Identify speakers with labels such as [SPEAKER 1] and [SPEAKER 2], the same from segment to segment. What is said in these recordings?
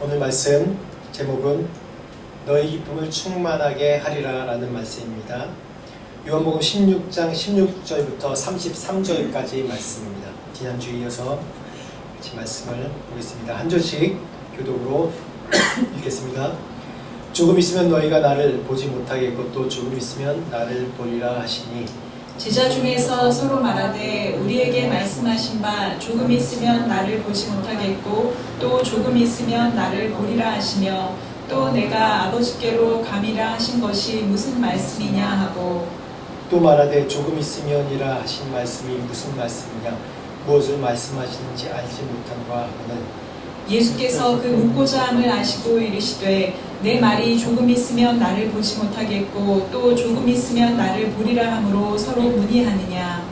[SPEAKER 1] 오늘 말씀 제목은 너희 기쁨을 충만하게 하리라 라는 말씀입니다. 요한복음 16장 16절부터 33절까지 말씀입니다. 지난주에 이어서 같이 말씀을 보겠습니다. 한 절씩 교독으로 읽겠습니다. 조금 있으면 너희가 나를 보지 못하겠고 또 조금 있으면 나를 보리라 하시니
[SPEAKER 2] 제자 중에서 서로 말하되 우리에게 말씀하신 바 조금 있으면 나를 보지 못하겠고 또 조금 있으면 나를 보리라 하시며 또 내가 아버지께로 감이라 하신 것이 무슨 말씀이냐 하고
[SPEAKER 1] 또 말하되 조금 있으면이라 하신 말씀이 무슨 말씀이냐 무엇을 말씀하시는지 알지 못한가 하거늘
[SPEAKER 2] 예수께서 그 묻고자 함을 아시고 이르시되 내 말이 조금 있으면 나를 보지 못하겠고 또 조금 있으면 나를 보리라 함으로 서로 문의하느냐.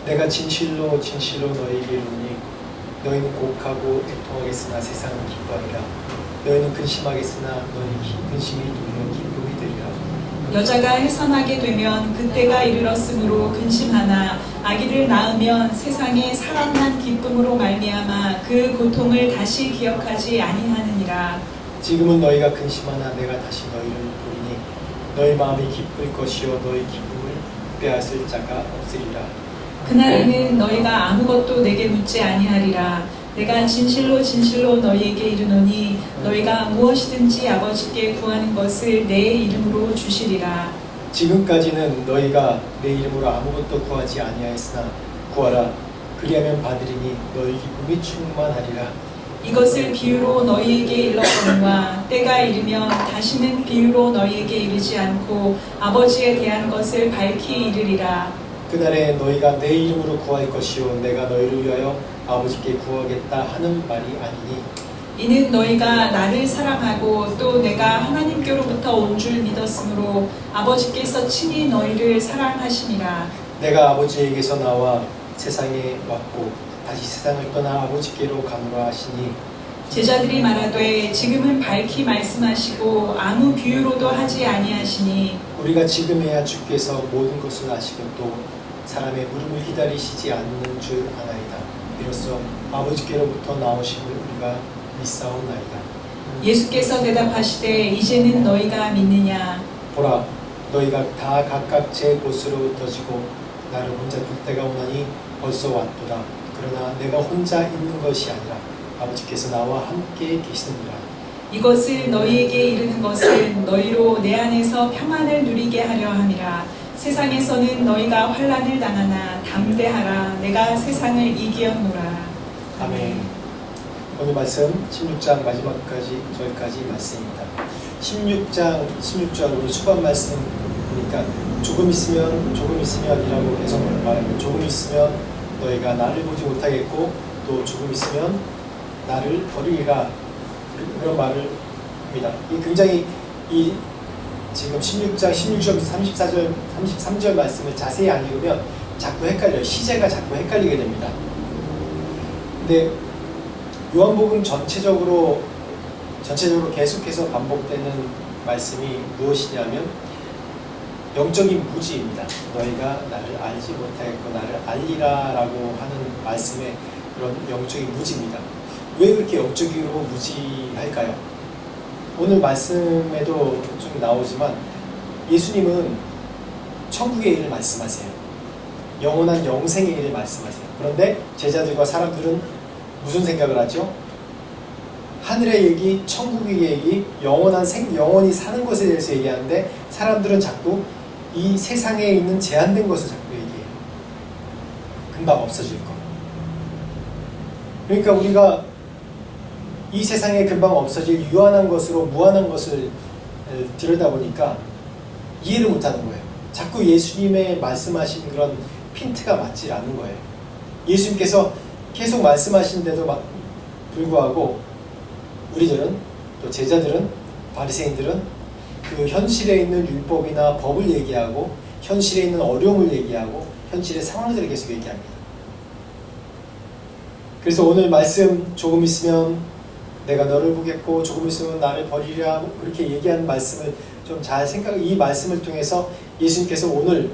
[SPEAKER 1] 내가 진실로 진실로 너희에게 이르노니 너희는 곡하고 애통하겠으나 세상은 기뻐하리라. 너희는 근심하겠으나 너희 근심이 도리어 기쁨이 되리라.
[SPEAKER 2] 여자가 해산하게 되면 그때가 이르렀으므로 근심하나 아기를 낳으면 세상에 사랑난 기쁨으로 말미암아 그 고통을 다시 기억하지 아니하느니라.
[SPEAKER 1] 지금은 너희가 근심하나 내가 다시 너희를 보리니 너희 마음이 기쁠 것이요 너희 기쁨을 빼앗을 자가 없으리라.
[SPEAKER 2] 그날에는 너희가 아무것도 내게 묻지 아니하리라. 내가 진실로 진실로 너희에게 이르노니 너희가 무엇이든지 아버지께 구하는 것을 내 이름으로 주시리라.
[SPEAKER 1] 지금까지는 너희가 내 이름으로 아무것도 구하지 아니하였으나 구하라. 그리하면 받으리니 너희 기쁨이 충만하리라.
[SPEAKER 2] 이것을 비유로 너희에게 일렀거니와 때가 이르면 다시는 비유로 너희에게 이르지 않고 아버지에 대한 것을 밝히 이르리라.
[SPEAKER 1] 그날에 너희가 내 이름으로 구할 것이요 내가 너희를 위하여 아버지께 구하겠다 하는 말이 아니니
[SPEAKER 2] 이는 너희가 나를 사랑하고 또 내가 하나님께로부터 온 줄 믿었으므로 아버지께서 친히 너희를 사랑하심이라.
[SPEAKER 1] 내가 아버지에게서 나와 세상에 왔고 다시 세상을 떠나 아버지께로 가노라 하시니
[SPEAKER 2] 제자들이 말하되 지금은 밝히 말씀하시고 아무 비유로도 하지 아니하시니
[SPEAKER 1] 우리가 지금에야 주께서 모든 것을 아시고 또 사람의 물음을 기다리시지 않는 줄 아나이다. 이로써 아버지께로부터 나오심을 우리가 믿사옵나이다.
[SPEAKER 2] 예수께서 대답하시되 이제는 너희가 믿느냐.
[SPEAKER 1] 보라 너희가 다 각각 제 곳으로 흩어지고 나를 혼자 둘 때가 오나니 벌써 왔도다. 그러나 내가 혼자 있는 것이 아니라 아버지께서 나와 함께 계시느니라.
[SPEAKER 2] 이것을 너희에게 이르는 것은 너희로 내 안에서 평안을 누리게 하려 함이라. 세상에서는 너희가 환난을 당하나 담대하라. 내가 세상을 이기었노라.
[SPEAKER 1] 아멘. 오늘 말씀 16장 마지막까지 저기까지 말씀입니다. 16장 16절 우리 초반 말씀 보니까 조금 있으면이라고 계속 말합니다. 조금 있으면 너희가 나를 보지 못하겠고 또 조금 있으면 나를 버리리라 그런 말을 합니다. 이 굉장히 이 지금 16장 16절부터 34절 33절 말씀을 자세히 안 읽으면 자꾸 헷갈려요. 시제가 자꾸 헷갈리게 됩니다. 근데 요한복음 전체적으로 계속해서 반복되는 말씀이 무엇이냐면 영적인 무지입니다. 너희가 나를 알지 못하겠고 나를 알리라 라고 하는 말씀의 그런 영적인 무지입니다. 왜 그렇게 영적으로 무지할까요? 오늘 말씀에도 좀 나오지만 예수님은 천국의 일을 말씀하세요. 영원한 영생의 일을 말씀하세요. 그런데 제자들과 사람들은 무슨 생각을 하죠? 하늘의 얘기, 천국의 얘기, 영원히 사는 것에 대해서 얘기하는데 사람들은 자꾸 이 세상에 있는 제한된 것을 자꾸 얘기해요. 금방 없어질 것. 그러니까 우리가 이 세상에 금방 없어질 유한한 것으로 무한한 것을 들여다보니까 이해를 못하는 거예요. 자꾸 예수님의 말씀하신 그런 핀트가 맞지 않는 거예요. 예수님께서 계속 말씀하시는데도 불구하고 우리들은 또 제자들은 바리새인들은 그 현실에 있는 율법이나 법을 얘기하고 현실에 있는 어려움을 얘기하고 현실의 상황들을 계속 얘기합니다. 그래서 오늘 말씀 조금 있으면 내가 너를 보겠고 조금 있으면 나를 버리리라 그렇게 얘기하는 말씀을 좀 잘 이 말씀을 통해서 예수님께서 오늘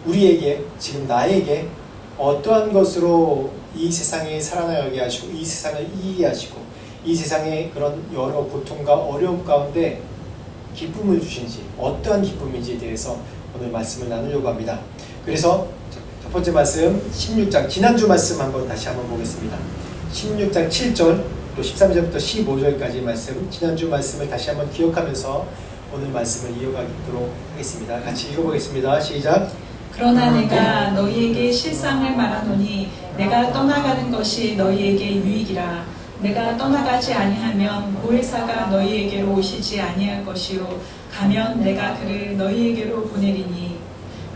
[SPEAKER 1] 우리에게 지금 나에게 어떠한 것으로 이 세상에 살아나가게 하시고 이 세상을 이기게 하시고 이 세상의 그런 여러 고통과 어려움 가운데 기쁨을 주신지 어떠한 기쁨인지에 대해서 오늘 말씀을 나누려고 합니다. 그래서 첫 번째 말씀 16장 지난주 말씀 다시 한번 보겠습니다. 16장 7절 또 13절부터 15절까지 말씀 지난주 말씀을 다시 한번 기억하면서 오늘 말씀을 이어가도록 하겠습니다. 같이 읽어보겠습니다. 시작.
[SPEAKER 2] 그러나 내가 너희에게 실상을 말하노니 내가 떠나가는 것이 너희에게 유익이라. 내가 떠나가지 아니하면 보혜사가 너희에게로 오시지 아니할 것이요 가면 내가 그를 너희에게로 보내리니.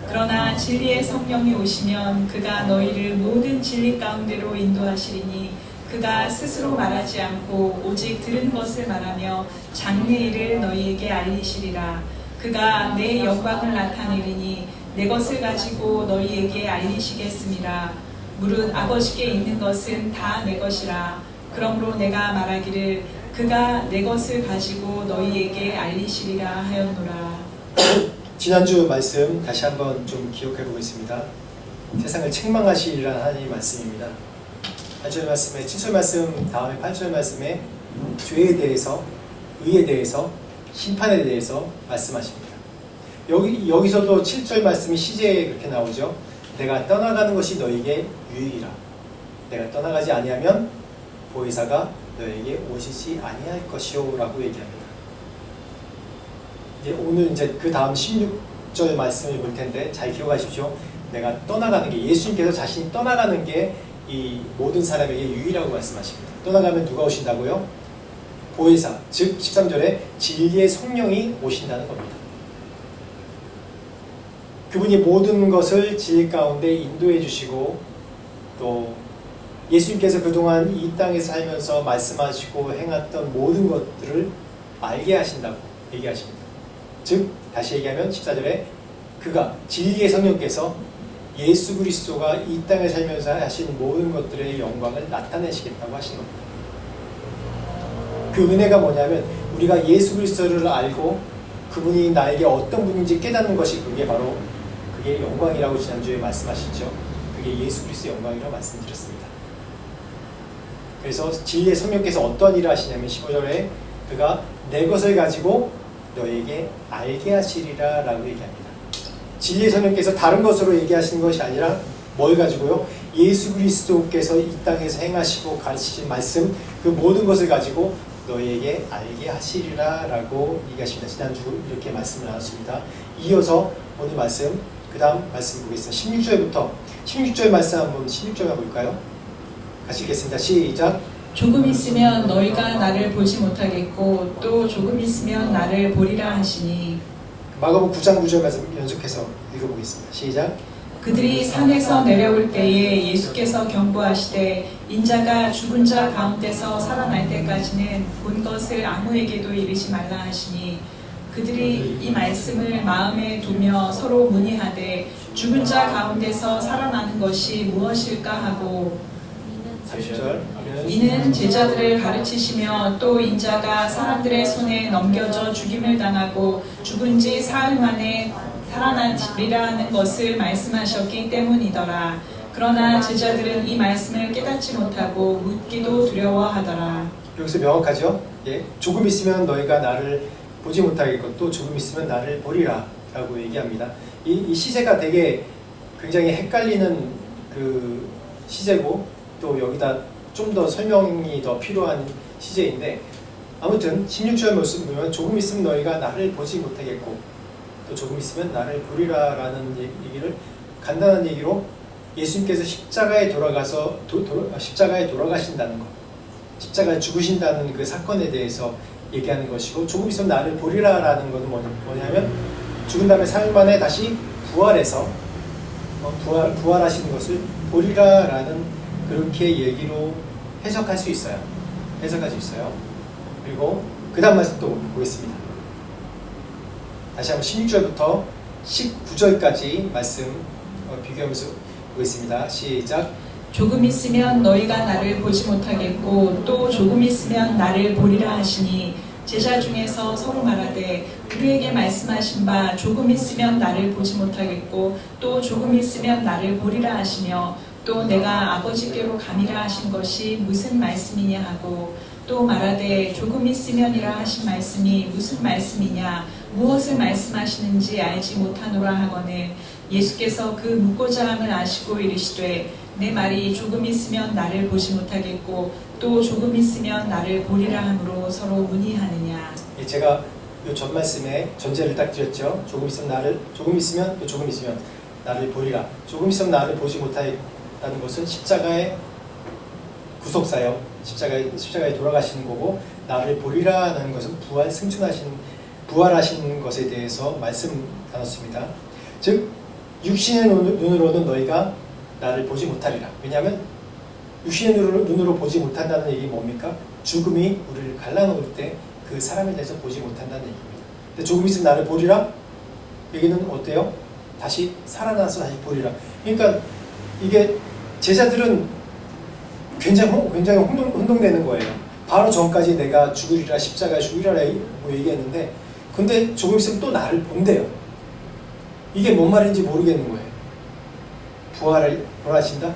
[SPEAKER 2] 그러나 진리의 성령이 오시면 그가 너희를 모든 진리 가운데로 인도하시리니 그가 스스로 말하지 않고 오직 들은 것을 말하며 장래 일을 너희에게 알리시리라. 그가 내 영광을 나타내리니 내 것을 가지고 너희에게 알리시겠음이라. 무릇 아버지께 있는 것은 다 내 것이라. 그러므로 내가 말하기를 그가 내 것을 가지고 너희에게 알리시리라 하였노라.
[SPEAKER 1] 지난주 말씀 다시 한번 좀 기억해 보겠습니다. 세상을 책망하시리라는 하나님의 말씀입니다. 8절 말씀에 7절 말씀 다음에 8절 말씀에 죄에 대해서 의에 대해서 심판에 대해서 말씀하십니다. 여기서도 7절 말씀이 시제에 그렇게 나오죠. 내가 떠나가는 것이 너에게 유익이라. 내가 떠나가지 아니하면 보혜사가 너에게 오시지 아니할 것이요 라고 얘기합니다. 오늘 이제 그 다음 16절 말씀을 볼 텐데 잘 기억하십시오. 내가 떠나가는 게 예수님께서 자신이 떠나가는 게 이 모든 사람에게 유익이라고 말씀하십니다. 떠나가면 누가 오신다고요? 보혜사, 즉 13절에 진리의 성령이 오신다는 겁니다. 그분이 모든 것을 진리 가운데 인도해 주시고 또 예수님께서 그동안 이 땅에서 살면서 말씀하시고 행했던 모든 것들을 알게 하신다고 얘기하십니다. 즉 다시 얘기하면 14절에 그가 진리의 성령께서 예수 그리스도가 이 땅에 살면서 하신 모든 것들의 영광을 나타내시겠다고 하신 겁니다. 그 은혜가 뭐냐면 우리가 예수 그리스도를 알고 그분이 나에게 어떤 분인지 깨닫는 것이 그게 영광이라고 지난주에 말씀하셨죠. 그게 예수 그리스도의 영광이라고 말씀드렸습니다. 그래서 진리의 성령께서 어떠한 일을 하시냐면 15절에 그가 내 것을 가지고 너에게 알게 하시리라 라고 얘기합니다. 진리의 성령께서 다른 것으로 얘기하시는 것이 아니라 뭘 가지고요? 예수 그리스도께서 이 땅에서 행하시고 가르치신 말씀 그 모든 것을 가지고 너희에게 알게 하시리라 라고 얘기하십니다. 지난주 이렇게 말씀을 나눴습니다. 이어서 오늘 말씀 그 다음 말씀 보겠습니다. 16절 말씀 한번 16절 볼까요? 같이 읽겠습니다. 시작.
[SPEAKER 2] 조금 있으면 너희가 나를 보지 못하겠고 또 조금 있으면 나를 보리라 하시니.
[SPEAKER 1] 마가복음 9장 9절 말씀 연속해서 읽어보겠습니다. 시작.
[SPEAKER 2] 그들이 산에서 내려올 때에 예수께서 경고하시되 인자가 죽은 자 가운데서 살아날 때까지는 본 것을 아무에게도 이르지 말라 하시니. 그들이 이 말씀을 마음에 두며 서로 문의하되 죽은 자 가운데서 살아나는 것이 무엇일까 하고.
[SPEAKER 1] 30절.
[SPEAKER 2] 이는 제자들을 가르치시며 또 인자가 사람들의 손에 넘겨져 죽임을 당하고 죽은 지 사흘 만에 살아나리라는 것을 말씀하셨기 때문이더라. 그러나 제자들은 이 말씀을 깨닫지 못하고 묻기도 두려워하더라.
[SPEAKER 1] 여기서 명확하죠? 예, 조금 있으면 너희가 나를 보지 못하겠고 또 조금 있으면 나를 보리라 라고 얘기합니다. 이 시제가 되게 굉장히 헷갈리는 그 시제고 또 여기다 좀 더 설명이 더 필요한 시제인데 아무튼 16절 말씀 보면 조금 있으면 너희가 나를 보지 못하겠고 또 조금 있으면 나를 보리라 라는 얘기를 간단한 얘기로 예수님께서 십자가에 돌아가신다는 것, 십자가에 죽으신다는 그 사건에 대해서 얘기하는 것이고 조금 있으면 나를 보리라 라는 것은 뭐냐면 죽은 다음에 사흘 만에 다시 부활해서 부활하시는 것을 보리라 라는 그렇게 얘기로 해석할 수 있어요. 그리고 그 다음 말씀 또 보겠습니다. 다시 한번 16절부터 19절까지 말씀 비교하면서 보겠습니다. 시작.
[SPEAKER 2] 조금 있으면 너희가 나를 보지 못하겠고 또 조금 있으면 나를 보리라 하시니 제자 중에서 서로 말하되 우리에게 말씀하신 바 조금 있으면 나를 보지 못하겠고 또 조금 있으면 나를 보리라 하시며 또 내가 아버지께로 가니라 하신 것이 무슨 말씀이냐 하고 또 말하되 조금 있으면이라 하신 말씀이 무슨 말씀이냐 무엇을 말씀하시는지 알지 못하노라 하거늘 예수께서 그 묻고자 함을 아시고 이르시되 내 말이 조금 있으면 나를 보지 못하겠고 또 조금 있으면 나를 보리라 함으로 서로 문의하느냐.
[SPEAKER 1] 제가 이 전 말씀에 전제를 딱 드렸죠. 조금 있으면 또 조금 있으면 나를 보리라. 조금 있으면 나를 보지 못하겠다는 것은 십자가의 구속사역, 십자가에 돌아가시는 거고, 나를 보리라는 것은 부활하신 것에 대해서 말씀 나눴습니다. 즉 육신의 눈으로는 너희가 나를 보지 못하리라. 왜냐하면 육신의 눈으로 보지 못한다는 얘기 뭡니까? 죽음이 우리를 갈라놓을 때 그 사람에 대해서 보지 못한다는 얘기입니다. 근데 조금 있으면 나를 보리라? 여기는 어때요? 다시 살아나서 다시 보리라. 그러니까 이게 제자들은 굉장히 혼동되는 거예요. 바로 전까지 내가 죽으리라, 십자가에 죽으리라고 얘기했는데, 근데 조금 있으면 또 나를 본대요. 이게 뭔 말인지 모르겠는 거예요. 부활하신다?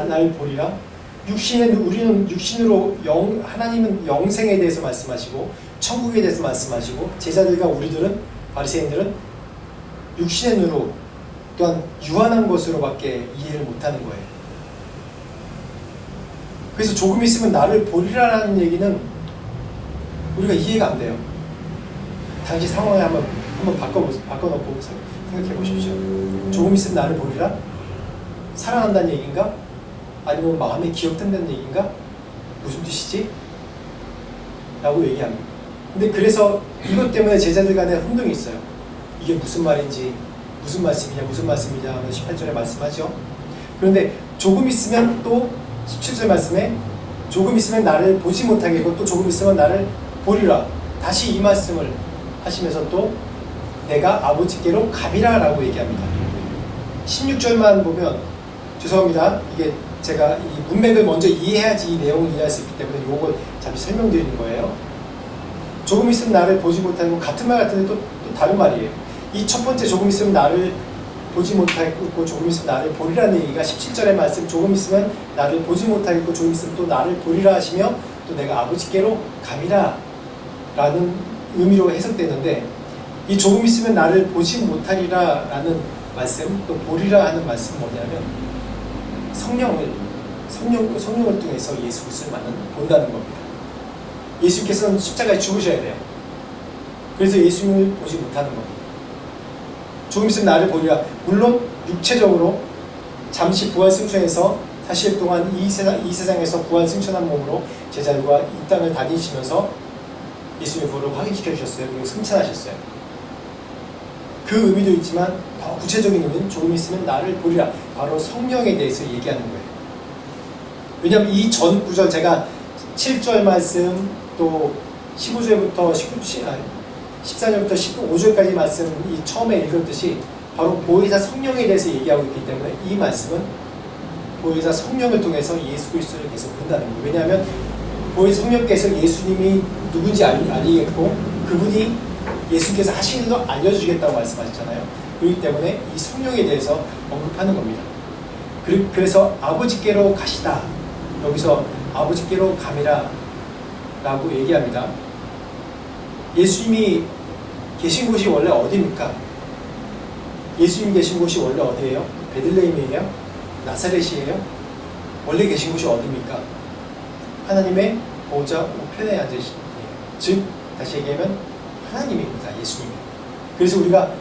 [SPEAKER 1] 나를 보리라? 우리는 육신으로 하나님은 영생에 대해서 말씀하시고 천국에 대해서 말씀하시고, 제자들과 우리들은, 바리새인들은 육신의 눈으로 또한 유한한 것으로밖에 이해를 못하는 거예요. 그래서 조금 있으면 나를 보리라라는 얘기는 우리가 이해가 안 돼요. 당시 상황을 한번 바꿔놓고 생각해 보십시오. 조금 있으면 나를 보리라? 살아난다는 얘기인가? 아니면 마음에 기억된다는 얘기인가? 무슨 뜻이지? 라고 얘기합니다. 근데 그래서 이것 때문에 제자들 간에 혼동이 있어요. 이게 무슨 말인지, 무슨 말씀이냐 하면 18절에 말씀하죠. 그런데 조금 있으면 또 17절 말씀에 조금 있으면 나를 보지 못하겠고 또 조금 있으면 나를 보리라. 다시 이 말씀을 하시면서 또 내가 아버지께로 가리라 라고 얘기합니다. 16절만 보면, 죄송합니다. 이게 제가 이 문맥을 먼저 이해해야지 이 내용을 이해할 수 있기 때문에 이걸 잠시 설명드리는 거예요. 조금 있으면 나를 보지 못하고, 같은 말 같은데 또 다른 말이에요. 이 첫 번째 조금 있으면 나를 보지 못하겠고 조금 있으면 나를 보리라는 얘기가 17절의 말씀, 조금 있으면 나를 보지 못하겠고 조금 있으면 또 나를 보리라 하시며 또 내가 아버지께로 가리라 라는 의미로 해석되는데, 이 조금 있으면 나를 보지 못하리라 라는 말씀, 또 보리라 하는 말씀은 뭐냐면 성령을 통해서 예수 그리스도를 본다는 겁니다. 예수께서는 십자가에 죽으셔야 돼요. 그래서 예수님을 보지 못하는 겁니다. 조금 있으면 나를 보리라. 물론 육체적으로 잠시 부활 승천해서 40일 동안 이 세상에서 부활 승천한 몸으로 제자들과 이 땅을 다니시면서 예수님의 부활을 확인시켜 주셨어요. 그리고 승천하셨어요. 그 의미도 있지만 더 구체적인 의미는 조금 있으면 나를 보리라. 바로 성령에 대해서 얘기하는 거예요. 왜냐하면 이 전 구절, 제가 7절 말씀 또 15절부터 14절부터 15절까지 말씀 이 처음에 읽었듯이 바로 보혜사 성령에 대해서 얘기하고 있기 때문에 이 말씀은 보혜사 성령을 통해서 예수 그리스도를 계속 본다는 거예요. 왜냐하면 보혜사 성령께서 예수님이 누군지 알리겠고 그분이 예수께서 하시는 걸 알려주겠다고 말씀하셨잖아요. 그렇기 때문에 이 성령에 대해서 언급하는 겁니다. 그래서 아버지께로 가시다. 여기서 아버지께로 감이라 라고 얘기합니다. 예수님이 계신 곳이 원래 어디입니까? 예수님이 계신 곳이 원래 어디예요? 베들레헴이에요? 나사렛이에요? 원래 계신 곳이 어디입니까? 하나님의 보좌 우편에 앉으신 분이에요. 즉 다시 얘기하면 하나님입니다. 예수님. 그래서 우리가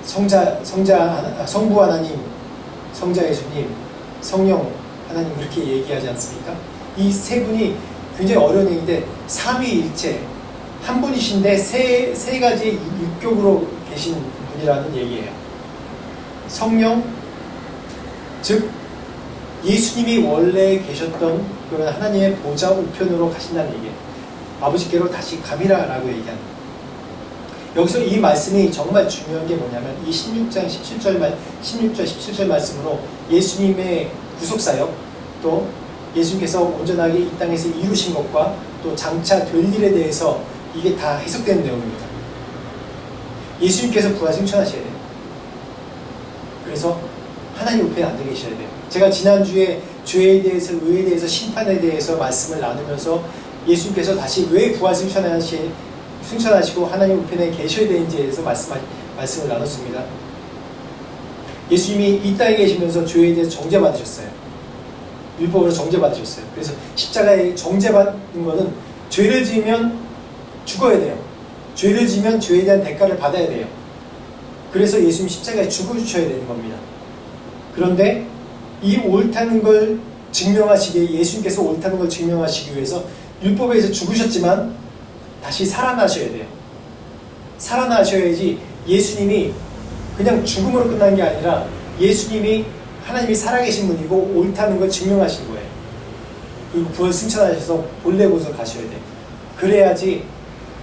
[SPEAKER 1] 성부 하나님, 성자 예수님, 성령 하나님 그렇게 얘기하지 않습니까? 이 세 분이 굉장히 어려운 얘기인데 삼위일체 한 분이신데 세 가지 육격으로 계신 분이라는 얘기예요. 성령, 즉 예수님이 원래 계셨던 그런 하나님의 보좌 우편으로 가신다는 얘기예요. 아버지께로 다시 가미라라고 얘기합니다. 여기서 이 말씀이 정말 중요한 게 뭐냐면 이 16장 17절 말씀으로 예수님의 구속사역, 또 예수님께서 온전하게 이 땅에서 이루신 것과 또 장차 될 일에 대해서 이게 다 해석되는 내용입니다. 예수님께서 부활 승천하셔야 돼요. 그래서 하나님 우편에 앉아 계셔야 돼요. 제가 지난주에 죄에 대해서, 의에 대해서, 심판에 대해서 말씀을 나누면서 예수님께서 다시 왜 부활 승천하시고 하나님 우편에 계셔야 되는지에 대해서 말씀을 나눴습니다. 예수님이 이 땅에 계시면서 죄에 대해서 정죄받으셨어요. 율법으로 정죄받으셨어요. 그래서 십자가에 정죄받는 것은 죄를 지으면 죽어야 돼요. 죄를 지으면 죄에 대한 대가를 받아야 돼요. 그래서 예수님이 십자가에 죽어주셔야 되는 겁니다. 그런데 이 옳다는 걸 증명하시기 위해, 예수님께서 옳다는 걸 증명하시기 위해서 율법에 의해서 죽으셨지만 다시 살아나셔야 돼요. 살아나셔야지 예수님이 그냥 죽음으로 끝난 게 아니라 예수님이 하나님이 살아계신 분이고 옳다는 걸 증명하신 거예요. 그리고 부활 승천하셔서 본래 곳으로 가셔야 돼요. 그래야지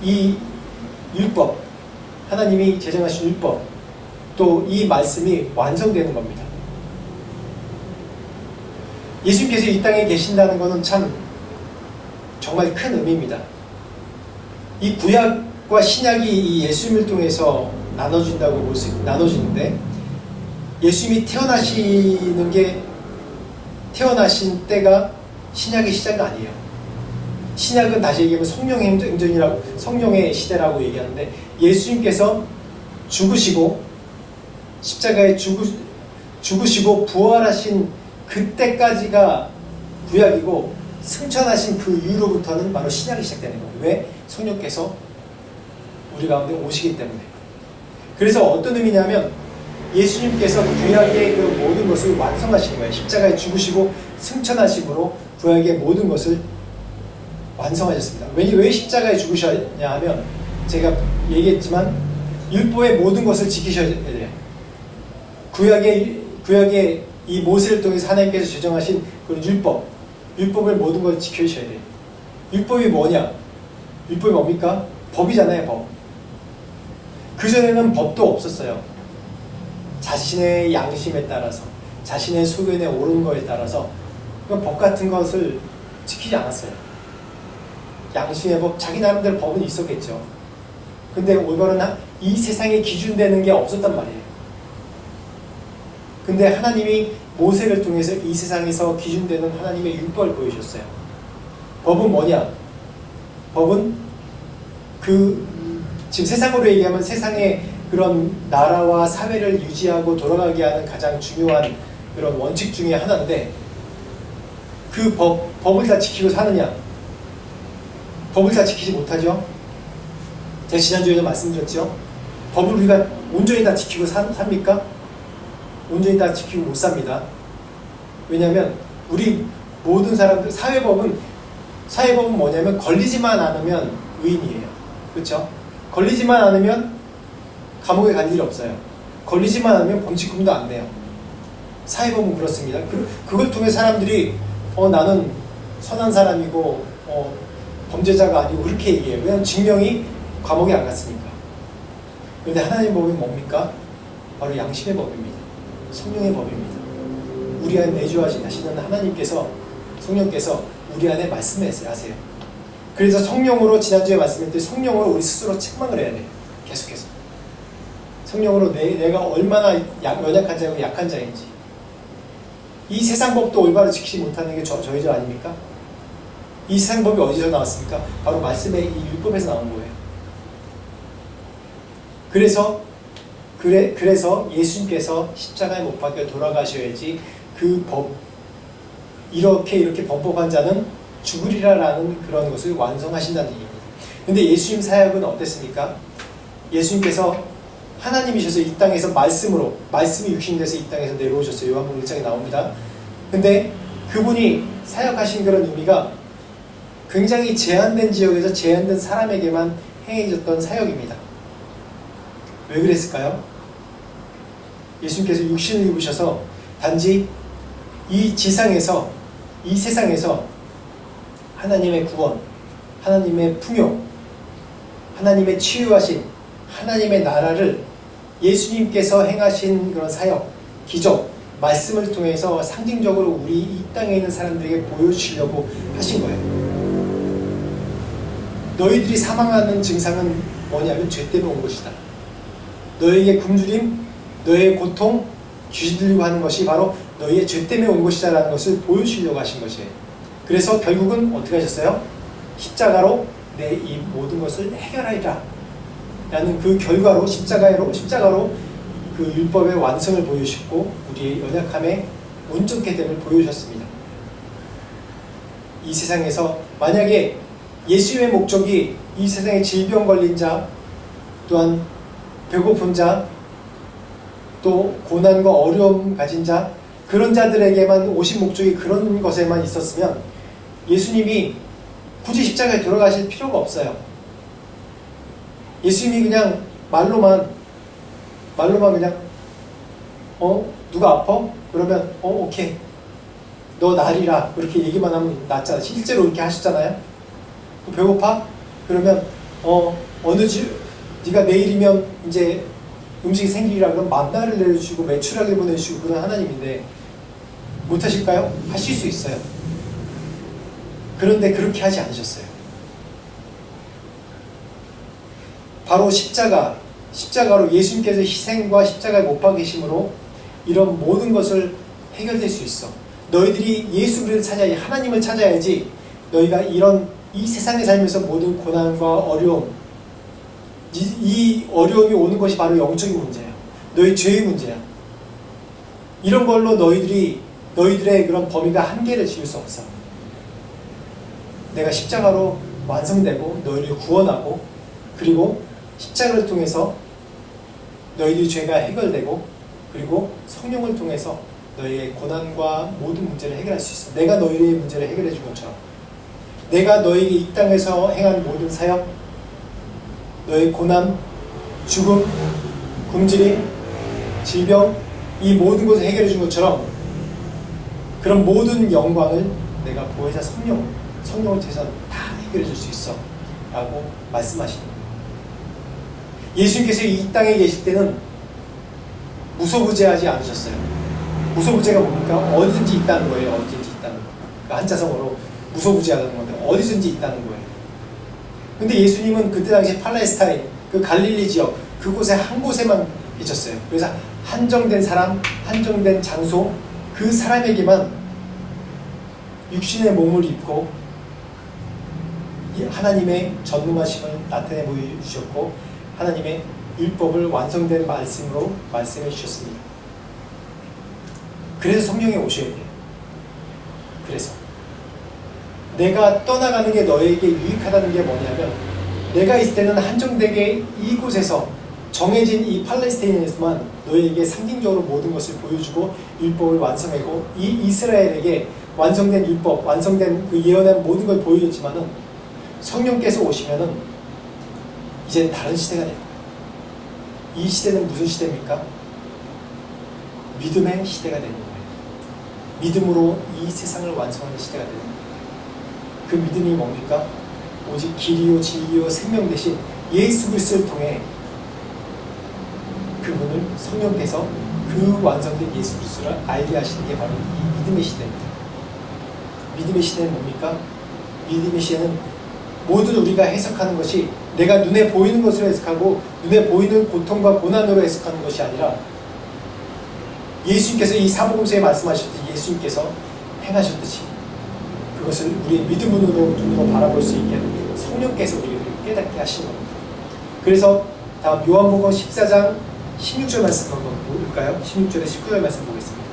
[SPEAKER 1] 이 율법, 하나님이 제정하신 율법, 또 이 말씀이 완성되는 겁니다. 예수님께서 이 땅에 계신다는 것은 참 정말 큰 의미입니다. 이 구약과 신약이 이 예수님을 통해서 나눠지는데, 예수님이 태어나신 때가 신약의 시작이 아니에요. 신약은 다시 얘기하면 성령의 시대라고 얘기하는데, 예수님께서 죽으시고 십자가에 죽으시고 부활하신 그때까지가 구약이고, 승천하신 그 이후로부터는 바로 신약이 시작되는 거예요. 왜? 성령께서 우리 가운데 오시기 때문에. 그래서 어떤 의미냐면 예수님께서 구약의 그 모든 것을 완성하신 거예요. 십자가에 죽으시고 승천하심으로 구약의 모든 것을 완성하셨습니다. 왜 십자가에 죽으셨냐 하면, 제가 얘기했지만 율법의 모든 것을 지키셔야 돼요. 구약의 이 모세를 통해서 하나님께서 제정하신 그 율법을 모든 걸 지켜주셔야 돼요. 율법이 뭐냐? 율법이 뭡니까? 법이잖아요, 법. 그전에는 법도 없었어요. 자신의 양심에 따라서, 자신의 소견에 옳은 거에 따라서 법 같은 것을 지키지 않았어요. 양심의 법, 자기 나름대로 법은 있었겠죠. 근데 올바른 이 세상에 기준되는 게 없었단 말이에요. 근데 하나님이 모세를 통해서 이 세상에서 기준되는 하나님의 율법을 보여주셨어요. 법은 뭐냐? 법은 지금 세상으로 얘기하면 세상의 그런 나라와 사회를 유지하고 돌아가게 하는 가장 중요한 그런 원칙 중에 하나인데, 그 법을 다 지키고 사느냐? 법을 다 지키지 못하죠? 제가 지난주에도 말씀드렸죠? 법을 우리가 온전히 다 지키고 삽니까? 온전히 다 지키고 못 삽니다. 왜냐하면 우리 모든 사람들, 사회법은 뭐냐면 걸리지만 않으면 의인이에요. 그렇죠? 걸리지만 않으면 감옥에 갈 일이 없어요. 걸리지만 않으면 범칙금도 안 내요. 사회법은 그렇습니다. 그걸 통해 사람들이 나는 선한 사람이고 범죄자가 아니고 그렇게 얘기해요. 왜냐하면 증명이 감옥에 안 갔으니까. 그런데 하나님의 법이 뭡니까? 바로 양심의 법입니다. 성령의 법입니다. 우리 안에 내주하시는 하나님께서, 성령께서 우리 안에 말씀하세요. 그래서 성령으로, 지난주에 말씀했듯이 성령으로 우리 스스로 책망을 해야 돼요. 계속해서. 성령으로 내가 얼마나 연약한 자이고 약한 자인지. 이 세상 법도 올바로 지키지 못하는 게 저희들 아닙니까? 이 세상 법이 어디서 나왔습니까? 바로 말씀의 이 율법에서 나온 거예요. 그래서 예수님께서 십자가에 못 박혀 돌아가셔야지 그 법, 이렇게 범법한 자는 죽으리라라는 그런 것을 완성하신다는 얘기입니다. 근데 예수님 사역은 어땠습니까? 예수님께서 하나님이셔서 이 땅에서 말씀이 육신돼서 이 땅에서 내려오셨어요. 요한복음 1장에 나옵니다. 근데 그분이 사역하신 그런 의미가 굉장히 제한된 지역에서 제한된 사람에게만 행해졌던 사역입니다. 왜 그랬을까요? 예수님께서 육신을 입으셔서 단지 이 지상에서, 이 세상에서 하나님의 구원, 하나님의 풍요, 하나님의 치유하신 하나님의 나라를 예수님께서 행하신 그런 사역, 기적, 말씀을 통해서 상징적으로 우리 이 땅에 있는 사람들에게 보여주시려고 하신 거예요. 너희들이 사망하는 증상은 뭐냐면 죄 때문에 온 것이다. 너에게 굶주림, 너의 고통, 귀신 들리고 하는 것이 바로 너희의 죄 때문에 온 것이다라는 것을 보여주려고 하신 것이에요. 그래서 결국은 어떻게 하셨어요? 십자가로 내 이 모든 것을 해결하리라 라는 그 결과로 십자가로 그 율법의 완성을 보여주셨고 우리의 연약함의 온전케 됨을 보여주셨습니다. 이 세상에서 만약에 예수의 목적이 이 세상에 질병 걸린 자, 또한 배고픈 자, 또 고난과 어려움 가진 자, 그런 자들에게만 오신 목적이 그런 것에만 있었으면 예수님이 굳이 십자가에 돌아가실 필요가 없어요. 예수님이 그냥 말로만 그냥 누가 아파? 그러면 오케이 너 나으리라 그렇게 얘기만 하면 낫잖아. 실제로 그렇게 하셨잖아요. 배고파? 그러면 네가 내일이면 이제 음식이 생기리라 그러면 만나를 내려주시고 메추라기를 보내주시고 그런 하나님인데 못하실까요? 하실 수 있어요. 그런데 그렇게 하지 않으셨어요. 바로 십자가로 예수님께서 희생과 십자가에 못 박히심으로 이런 모든 것을 해결될 수 있어. 너희들이 예수를 찾아야지, 하나님을 찾아야지 너희가 이 세상에 살면서 모든 고난과 어려움, 이 어려움이 오는 것이 바로 영적인 문제야. 너희 죄의 문제야. 이런 걸로 너희들의 그런 범위가 한계를 지을 수 없어. 내가 십자가로 완성되고 너희를 구원하고 그리고 십자가를 통해서 너희들의 죄가 해결되고 그리고 성령을 통해서 너희의 고난과 모든 문제를 해결할 수 있어. 내가 너희의 문제를 해결해 준 것처럼 내가 너희에게 이 땅에서 행한 모든 사역, 너의 고난, 죽음, 굶주림, 질병 이 모든 것을 해결해 준 것처럼 그런 모든 영광을 내가 보혜사 성령을 통해서 다 해결해 줄 수 있어 라고 말씀하시는 거예요. 예수님께서 이 땅에 계실 때는 무소부재하지 않으셨어요. 무소부재가 뭡니까? 어디든지 있다는 거예요. 어디든지 있다는 거. 그러니까 한자성어로 무소부재하다는 건데 어디든지 있다는 거예요. 근데 예수님은 그때 당시 팔레스타인, 그 갈릴리 지역 그곳에 한 곳에만 계셨어요. 그래서 한정된 사람, 한정된 장소 그 사람에게만 육신의 몸을 입고 하나님의 전능하심을 나타내 보여주셨고 하나님의 율법을 완성된 말씀으로 말씀해 주셨습니다. 그래서 성령이 오셔야 돼요. 그래서 내가 떠나가는 게 너에게 유익하다는 게 뭐냐면 내가 있을 때는 한정되게 이곳에서 정해진 이 팔레스타인에서만 너에게 상징적으로 모든 것을 보여주고 율법을 완성하고 이 이스라엘에게 완성된 율법, 완성된 그 예언한 모든 걸 보여줬지만은 성령께서 오시면은 이제 다른 시대가 됩니다. 이 시대는 무슨 시대입니까? 믿음의 시대가 되는 거예요. 믿음으로 이 세상을 완성하는 시대가 되는 거예요. 그 믿음이 뭡니까? 오직 길이요 진리요 생명 대신 예수 그리스도를 통해 그분을 성령께서 그 완성된 예수 그리스도를 알게 하시는 게 바로 이 믿음의 시대입니다. 믿음의 시대는 뭡니까? 믿음의 시대는 모든 우리가 해석하는 것이 내가 눈에 보이는 것으로 해석하고 눈에 보이는 고통과 고난으로 해석하는 것이 아니라 예수님께서 이 사복음서에 말씀하셨듯이 예수님께서 행하셨듯이 그것을 우리의 믿음으로 눈으로 바라볼 수 있게 하는 성령께서 우리를 깨닫게 하시는 겁니다. 그래서 다음 요한복음 14장 16절 말씀 한번 볼까요? 16절에 19절 말씀 보겠습니다.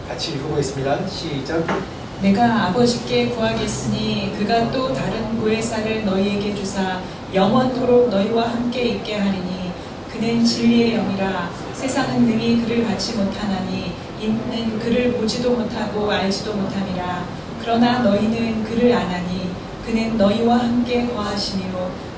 [SPEAKER 1] 같이 읽어보겠습니다. 시작.
[SPEAKER 2] 내가 아버지께 구하겠으니 그가 또 다른 보혜사를 너희에게 주사 영원토록 너희와 함께 있게 하리니 그는 진리의 영이라 세상은 능히 그를 받지 못하나니 이는 그를 보지도 못하고 알지도 못함이라. 그러나 너희는 그를 아나니 그는 너희와 함께 거하시며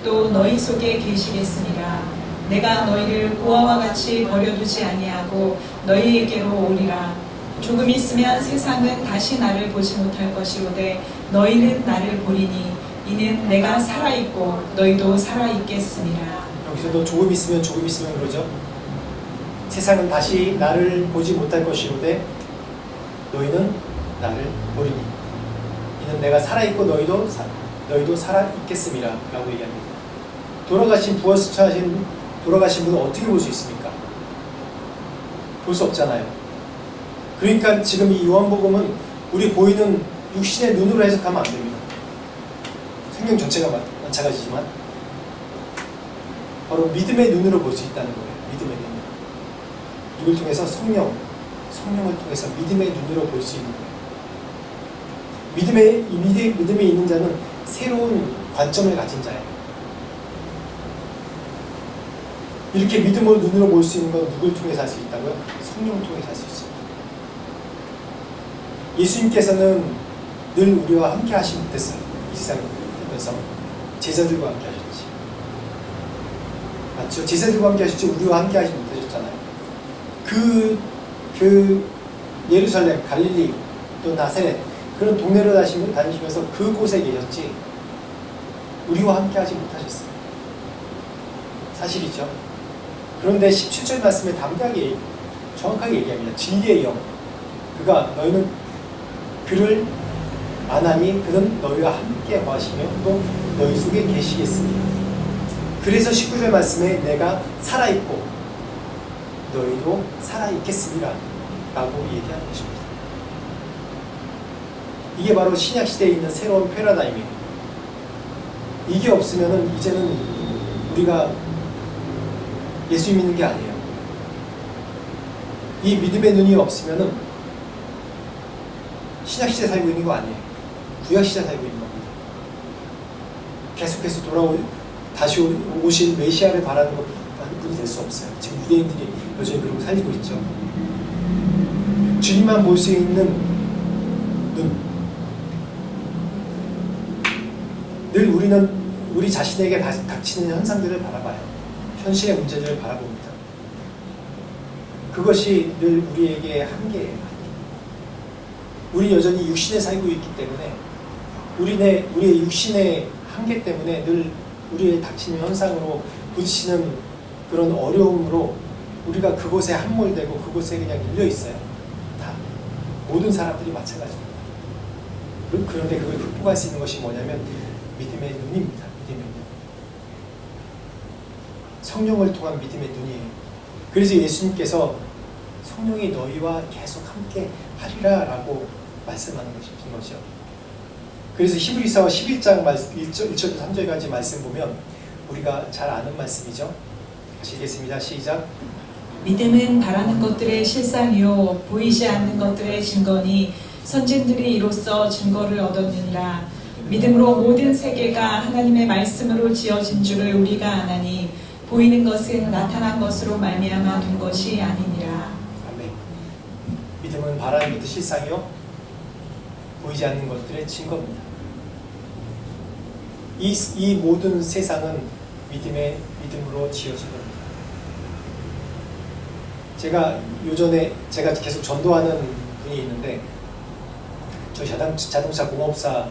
[SPEAKER 2] 또 너희 속에 계시겠으니라. 내가 너희를 고아와 같이 버려두지 아니하고 너희에게로 오리라. 조금 있으면 세상은 다시 나를 보지 못할 것이로되 너희는 나를 보리니 이는 내가 살아있고 너희도 살아있겠음이라.
[SPEAKER 1] 여기서도 조금 있으면 그러죠. 세상은 다시 나를 보지 못할 것이로되 너희는 나를 보리니 이는 내가 살아있고 너희도 살아있겠음이라 라고 얘기합니다. 돌아가신 부활승천하신 돌아가신 분은 어떻게 볼 수 있습니까? 볼 수 없잖아요. 그러니까 지금 이 요한복음은 우리 보이는 육신의 눈으로 해석하면 안 됩니다. 성경 전체가 마찬가지지만 바로 믿음의 눈으로 볼 수 있다는 거예요. 믿음의 눈. 누굴 통해서? 성령을 통해서 믿음의 눈으로 볼 수 있는 거예요. 믿음에 있는 자는 새로운 관점을 가진 자예요. 이렇게 믿음으로 눈으로 볼 수 있는 건 누굴 통해서 할 수 있다고요? 성령을 통해서 할 수 있습니다. 예수님께서는 늘 우리와 함께 하시지 못했어요. 이 세상에 살면서 제자들과 함께 하셨지. 맞죠? 제자들과 함께 하셨지 우리와 함께 하시지 못하셨잖아요. 그 예루살렘, 갈릴리, 또 나사렛 그런 동네를 다니시면서 그곳에 계셨지 우리와 함께 하지 못하셨어요. 사실이죠. 그런데 17절 말씀에 담대하게 정확하게 얘기합니다. 진리의 영 그가 너희는 그를 아나니 그는 너희와 함께 하시며 또 너희 속에 계시겠으니 그래서 19절 말씀에 내가 살아있고 너희도 살아있겠습니다 라고 얘기하는 것입니다. 이게 바로 신약시대에 있는 새로운 패러다임이에요. 이게 없으면 이제는 우리가 예수 믿는 게 아니에요. 이 믿음의 눈이 없으면 신약시대에 살고 있는 거 아니에요. 구약시대에 살고 있는 겁니다. 계속해서 다시 오실 메시아를 바라는 분이 될 수 없어요. 지금 유대인들이 여전히 그러고 살고 있죠. 주님만 볼 수 있는 눈. 늘 우리는 우리 자신에게 닥치는 현상들을 바라봐요. 현실의 문제들을 바라봅니다. 그것이 늘 우리에게 한계예요. 우리 여전히 육신에 살고 있기 때문에 우리의 육신의 한계 때문에 늘 우리의 닥치는 현상으로 부딪히는 그런 어려움으로 우리가 그곳에 함몰되고 그곳에 그냥 밀려 있어요. 다 모든 사람들이 마찬가지입니다. 그런데 그걸 극복할 수 있는 것이 뭐냐면 믿음의 눈입니다. 믿음의 눈. 성령을 통한 믿음의 눈이에요. 그래서 예수님께서 성령이 너희와 계속 함께 하리라 라고 말씀하는 것이죠. 그래서 히브리서 11장 1절부터 3절까지 말씀 보면 우리가 잘 아는 말씀이죠. 같이 읽겠습니다. 시작.
[SPEAKER 2] 믿음은 바라는 것들의 실상이요 보이지 않는 것들의 증거니 선진들이 이로써 증거를 얻었느니라. 믿음으로 모든 세계가 하나님의 말씀으로 지어진 줄을 우리가 아나니 보이는 것은 나타난 것으로 말미암아 된 것이 아니니라.
[SPEAKER 1] 아멘. 믿음은 바라는 것들의 실상이요 보이지 않는 것들의 증거입니다. 이 모든 세상은 믿음으로 지어진 겁니다. 제가 계속 전도하는 분이 있는데 저희 자동차 공업사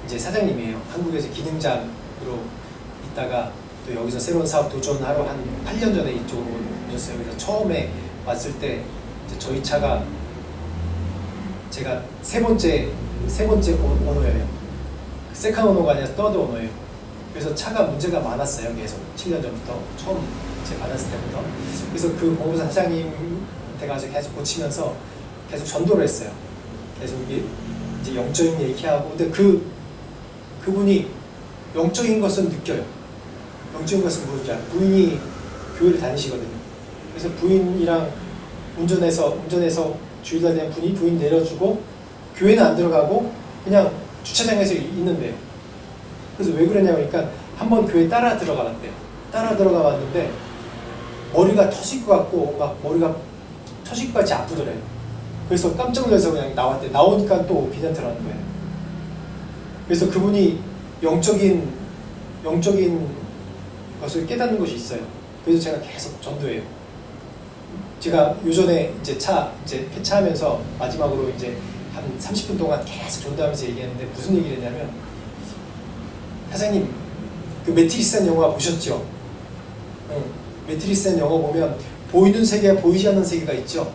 [SPEAKER 1] 이제 사장님이에요. 한국에서 기능장으로 있다가 또 여기서 새로운 사업 도전하러 한 8년 전에 이쪽으로 오셨어요. 그래서 처음에 왔을 때 이제 저희 차가 제가 세 번째 오너예요. 세컨 오너가 아니라 서드 오너예요. 그래서 차가 문제가 많았어요. 계속 7년 전부터 처음 제가 받았을 때부터. 그래서 그 공업사 사장님한테 가서 계속 고치면서 계속 전도를 했어요. 계속 이제 영적인 얘기하고. 근데 그분이 영적인 것은 느껴요. 영적인 것은 모르죠. 부인이 교회를 다니시거든요. 그래서 부인이랑 운전해서 주일 다니는 부인 내려주고 교회는 안 들어가고 그냥 주차장에서 있는데요. 그래서 왜 그러냐 그러니까 한번 교회 따라 들어가봤대요. 따라 들어가 봤는데 머리가 터질 것 같고 막 머리가 터질 것 같이 아프더래요. 그래서 깜짝 놀라서 그냥 나왔대. 나오니까 또 비단트라는 거예요. 그래서 그분이 영적인 것을 깨닫는 것이 있어요. 그래서 제가 계속 전도해요. 제가 요전에 이제 폐차하면서 마지막으로 이제 한 30분 동안 계속 전도하면서 얘기했는데 무슨 얘기를 했냐면 사장님 그 매트리스라는 영화 보셨죠? 매트리스라는 영화 보면 보이는 세계와 보이지 않는 세계가 있죠.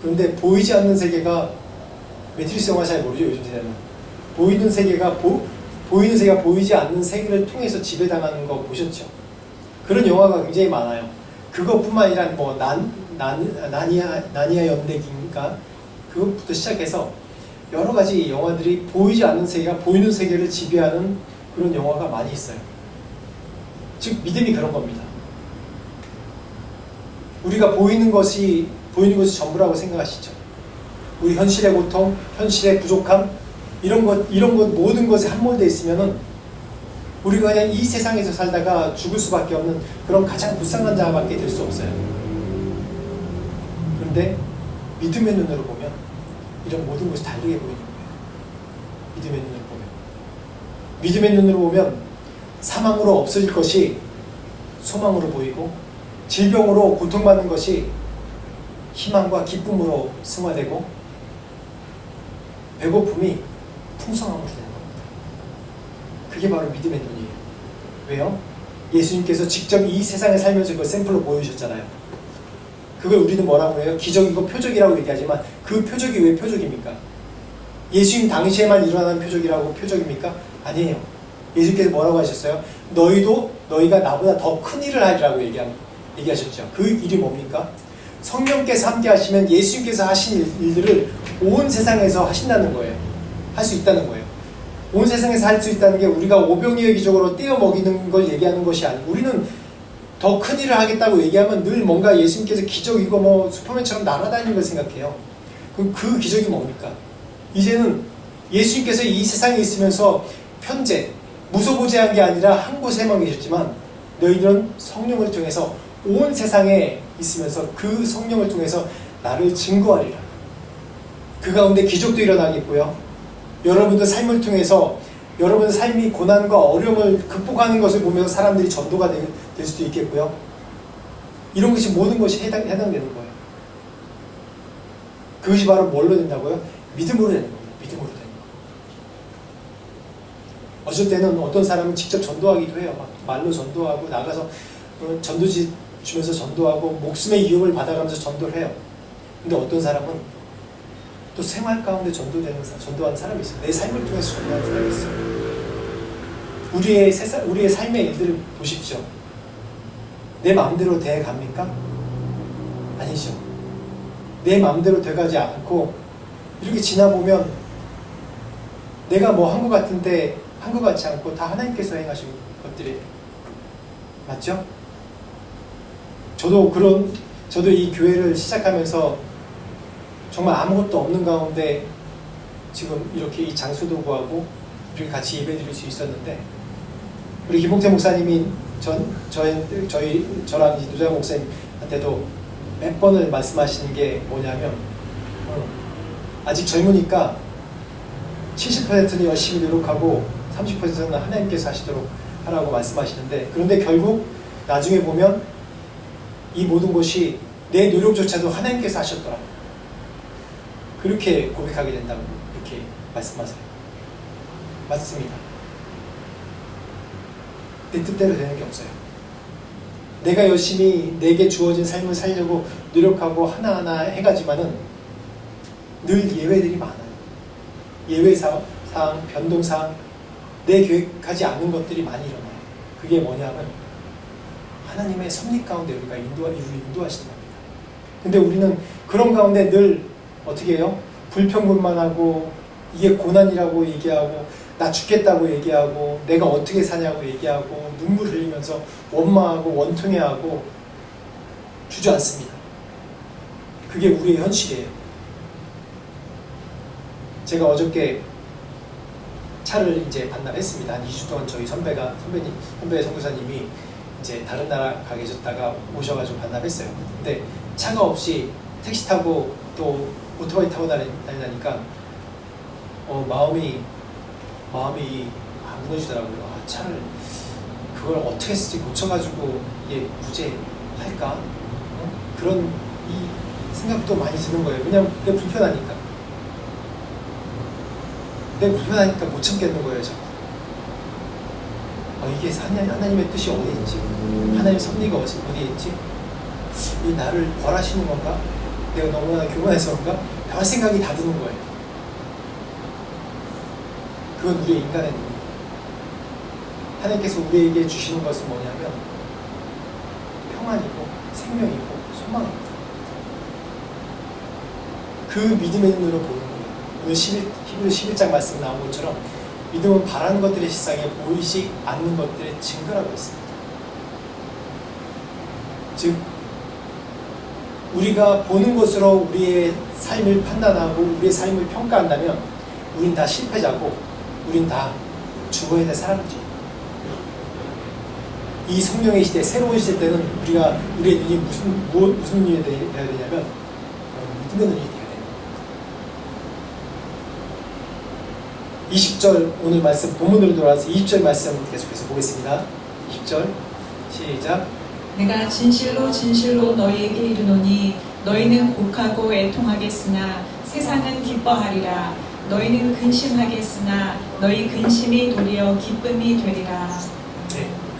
[SPEAKER 1] 그런데 보이지 않는 세계가 매트리스 영화 잘 모르죠 요즘 세대는. 보이는 세계가 보이지 않는 세계를 통해서 지배당하는 거 보셨죠? 그런 영화가 굉장히 많아요. 그것뿐만 아니라 나니아 연대기인가 그것부터 시작해서 여러 가지 영화들이 보이지 않는 세계가 보이는 세계를 지배하는 그런 영화가 많이 있어요. 즉 믿음이 그런 겁니다. 우리가 보이는 것이 전부라고 생각하시죠. 우리 현실의 고통, 현실의 부족함 이런 것 모든 것에 함몰되어 있으면은 우리가 그냥 이 세상에서 살다가 죽을 수밖에 없는 그런 가장 불쌍한 자밖에 될 수 없어요. 그런데 믿음의 눈으로 보면 이런 모든 것이 다르게 보이는 거예요. 믿음의 눈으로 보면. 믿음의 눈으로 보면 사망으로 없어질 것이 소망으로 보이고 질병으로 고통받는 것이 희망과 기쁨으로 승화되고 배고픔이 풍성함으로 되는 겁니다. 그게 바로 믿음의 눈이에요. 왜요? 예수님께서 직접 이 세상에 살면서 그걸 샘플로 보여주셨잖아요. 그걸 우리는 뭐라고 해요? 기적이고 표적이라고 얘기하지만 그 표적이 왜 표적입니까? 예수님 당시에만 일어나는 표적입니까? 아니에요. 예수님께서 뭐라고 하셨어요? 너희가 나보다 더 큰 일을 하리라고 얘기하셨죠. 그 일이 뭡니까? 성령께서 함께 하시면 예수님께서 하신 일들을 온 세상에서 하신다는 거예요. 할 수 있다는 거예요. 온 세상에서 할 수 있다는 게 우리가 오병이어 기적으로 떼어 먹이는 걸 얘기하는 것이 아니고 우리는 더 큰 일을 하겠다고 얘기하면 늘 뭔가 예수님께서 기적이고 뭐 슈퍼맨처럼 날아다니는 걸 생각해요. 그럼 그 기적이 뭡니까? 이제는 예수님께서 이 세상에 있으면서 편재, 무소부재한 게 아니라 한 곳에만 계셨지만 너희들은 성령을 통해서 온 세상에 있으면서 그 성령을 통해서 나를 증거하리라. 그 가운데 기적도 일어나겠고요. 여러분들 삶을 통해서 여러분의 삶이 고난과 어려움을 극복하는 것을 보면서 사람들이 전도가 될 수도 있겠고요. 이런 것이 모든 것이 해당되는 거예요. 그것이 바로 뭘로 된다고요? 믿음으로 되는 겁니다. 믿음으로 되는 거예요. 어쩔 때는 어떤 사람은 직접 전도하기도 해요. 막 말로 전도하고 나가서 전도지 주면서 전도하고 목숨의 위협을 받아가면서 전도를 해요. 근데 어떤 사람은 또 생활 가운데 전도하는 사람이 있어요. 내 삶을 통해서 전도하는 사람이 있어요. 우리의 삶의 일들을 보십시오. 내 마음대로 돼갑니까? 아니죠. 내 마음대로 돼가지 않고 이렇게 지나보면 내가 뭐 한 것 같은데 한 것 같지 않고 다 하나님께서 행하신 것들이 맞죠? 저도 이 교회를 시작하면서 정말 아무것도 없는 가운데 지금 이렇게 이 장소도 구하고 이렇게 같이 예배 드릴 수 있었는데 우리 김봉태 목사님이 저랑 노장 목사님한테도 몇 번을 말씀하시는 게 뭐냐면 아직 젊으니까 70%는 열심히 노력하고 30%는 하나님께서 하시도록 하라고 말씀하시는데 그런데 결국 나중에 보면 이 모든 것이 내 노력조차도 하나님께서 하셨더라. 그렇게 고백하게 된다고 이렇게 말씀하세요. 맞습니다. 내 뜻대로 되는 게 없어요. 내가 열심히 내게 주어진 삶을 살려고 노력하고 하나하나 해가지만은 늘 예외들이 많아요. 예외사항, 변동사항, 내 계획하지 않은 것들이 많이 일어나요. 그게 뭐냐면 하나님의 섭리 가운데 우리를 인도하시는 겁니다. 근데 우리는 그런 가운데 늘 어떻게 해요? 불평불만 하고 이게 고난이라고 얘기하고 나 죽겠다고 얘기하고 내가 어떻게 사냐고 얘기하고 눈물 흘리면서 원망하고 원통해하고 주저앉습니다. 그게 우리의 현실이에요. 제가 어저께 차를 이제 반납했습니다. 한 2주 동안 저희 선배 선교사님이 이제 다른 나라 가 계셨다가 오셔가지고 반납했어요. 근데 차가 없이 택시 타고 또 오토바이 타고 다니니까 마음이 무너지더라고요. 차를 그걸 어떻게 했을지 고쳐가지고 이게 무죄할까? 그런 이 생각도 많이 드는 거예요. 왜냐면 내가 불편하니까 못 참겠는 거예요. 이게 하나님의 뜻이 어디 있지? 하나님의 섭리가 어디 있지? 이 나를 벌하시는 건가? 내가 너무나 교만해서 그런가? 별 생각이 다 드는 거예요. 그건 우리의 인간의 눈이에요. 하나님께서 우리에게 주시는 것은 뭐냐면 평안이고 생명이고 소망입니다. 그 믿음의 눈으로 보는 거예요. 오늘 히브리 11장 말씀 나온 것처럼 믿음은 바라는 것들의 실상에 보이지 않는 것들의 증거라고 했습니다. 즉 우리가 보는 것으로 우리의 삶을 판단하고 우리의 삶을 평가한다면 우린 다 실패자고 우린 다 죽어야 될 사람이지. 이 성령의 시대, 새로운 시대 때는 우리의 눈이 무슨 눈이 되어야 되냐면 믿음의 눈이 되어야 됩니다. 20절 오늘 말씀 본문으로 돌아와서 20절 말씀 계속해서 보겠습니다. 20절 시작.
[SPEAKER 2] 내가 진실로 진실로 너희에게 이르노니 너희는 곡하고 애통하겠으나 세상은 기뻐하리라. 너희는 근심하겠으나 너희 근심이 도리어 기쁨이 되리라.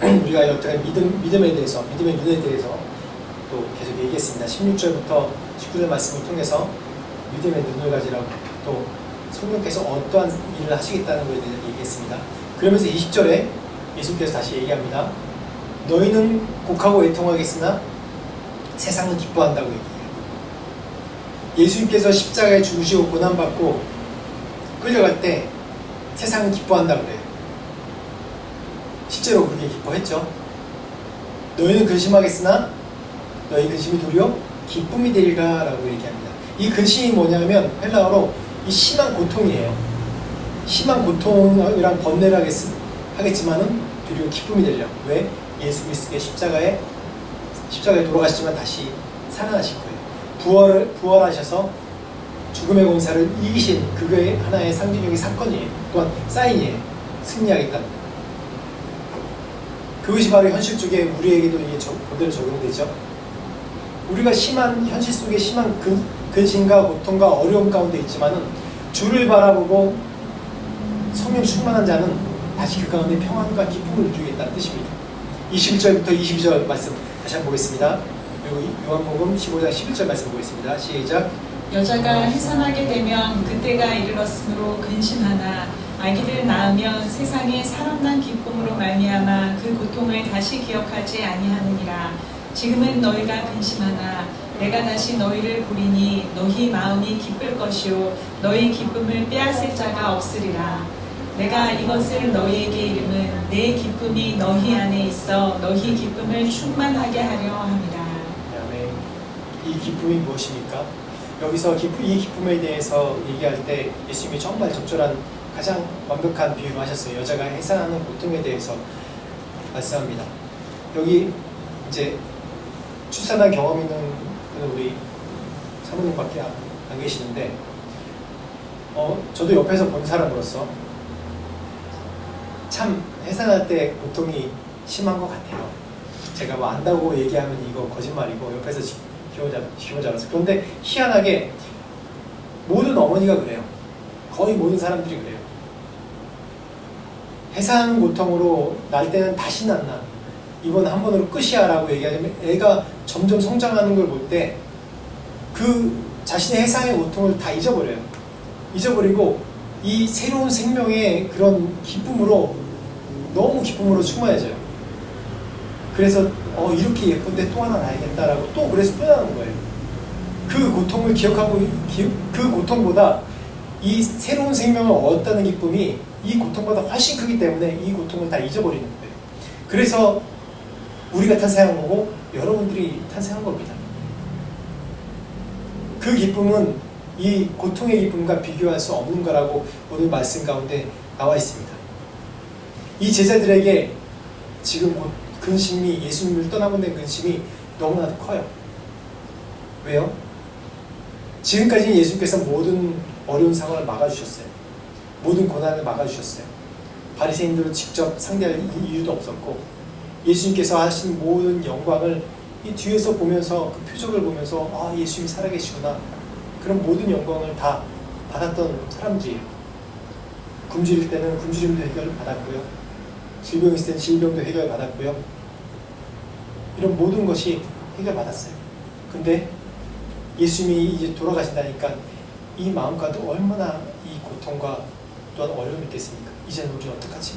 [SPEAKER 1] 네, 우리가 여태까지 믿음에 대해서, 믿음의 눈에 대해서 또 계속 얘기했습니다. 16절부터 19절 말씀을 통해서 믿음의 눈을 가지라고 또 성령께서 어떠한 일을 하시겠다는 것에 대해서 얘기했습니다. 그러면서 20절에 예수께서 다시 얘기합니다. 너희는 곡하고 애통하겠으나 세상은 기뻐한다고 얘기해요. 예수님께서 십자가에 죽으시고 고난받고 끌려갈 때 세상은 기뻐한다고 그래요. 실제로 그렇게 기뻐했죠. 너희는 근심하겠으나 너희 근심이 도리어 기쁨이 되리라 라고 얘기합니다. 이 근심이 뭐냐면 헬라어로 이 심한 고통이에요. 심한 고통이랑 번뇌를 하겠지만은 도리어 기쁨이 되리라. 왜? 예수 그리스도의 십자가에 돌아가시지만 다시 살아나실 거예요. 부활하셔서 죽음의 권세를 이기신 그거의 하나의 상징적인 사건이에요. 또한 사인이에요. 승리하겠다는. 그것이 바로 현실 쪽에 우리에게도 이게 그대로 적용되죠. 우리가 심한 현실 속에 심한 근심과 고통과 어려움 가운데 있지만은 주를 바라보고 성령 충만한 자는 다시 그 가운데 평안과 기쁨을 누리겠다는 뜻입니다. 21절부터 22절 말씀 다시 한번 보겠습니다. 그리고 요한복음 15장 11절 말씀 보겠습니다. 시작.
[SPEAKER 2] 여자가 해산하게 되면 그때가 이르렀으므로 근심하나 아기를 낳으면 세상에 사람난 기쁨으로 말미암아 그 고통을 다시 기억하지 아니하느니라. 지금은 너희가 근심하나 내가 다시 너희를 보리니 너희 마음이 기쁠 것이요 너희 기쁨을 빼앗을 자가 없으리라. 내가 이것을 너희에게 이름은 내 기쁨이 너희 안에 있어 너희 기쁨을 충만하게 하려 함이라.
[SPEAKER 1] 아멘. 이 기쁨이 무엇입니까? 여기서 이 기쁨에 대해서 얘기할 때 예수님이 정말 적절한 가장 완벽한 비유를 하셨어요. 여자가 해산하는 고통에 대해서 말씀합니다. 여기 이제 출산한 경험 있는 우리 사모님밖에 안 계시는데 저도 옆에서 본 사람으로서 참 해산할 때 고통이 심한 것 같아요. 제가 뭐 안다고 얘기하면 이거 거짓말이고 옆에서 지켜보지 않았어요. 그런데 희한하게 모든 어머니가 그래요. 거의 모든 사람들이 그래요. 해산 고통으로 날 때는 다시 났나 이번 한 번으로 끝이야 라고 얘기하자면 애가 점점 성장하는 걸 볼 때 그 자신의 해상의 고통을 다 잊어버려요. 잊어버리고 이 새로운 생명의 그런 기쁨으로 너무 기쁨으로 충만해져요. 그래서 이렇게 예쁜데 또 하나 나야겠다라고 또 그래서 표현하는 거예요. 그 고통을 기억하고 그 고통보다 이 새로운 생명을 얻었다는 기쁨이 이 고통보다 훨씬 크기 때문에 이 고통을 다 잊어버리는 거예요. 그래서 우리가 탄생한 거고 여러분들이 탄생한 겁니다. 그 기쁨은 이 고통의 기쁨과 비교할 수 없는 거라고 오늘 말씀 가운데 나와 있습니다. 이 제자들에게 지금 근심이 예수님을 떠나고 낸 근심이 너무나도 커요. 왜요? 지금까지 예수님께서 모든 어려운 상황을 막아주셨어요. 모든 고난을 막아주셨어요. 바리새인들을 직접 상대할 이유도 없었고 예수님께서 하신 모든 영광을 이 뒤에서 보면서 그 표적을 보면서 예수님이 살아계시구나 그런 모든 영광을 다 받았던 사람들이에요. 굶주릴 때는 굶주림도 해결을 받았고요. 질병이 있을 때는 질병도 해결을 받았고요. 이런 모든 것이 해결받았어요. 근데 예수님이 이제 돌아가신다니까 이 마음과도 얼마나 이 고통과 또한 어려움이 있겠습니까? 이제는 우리 어떡하지?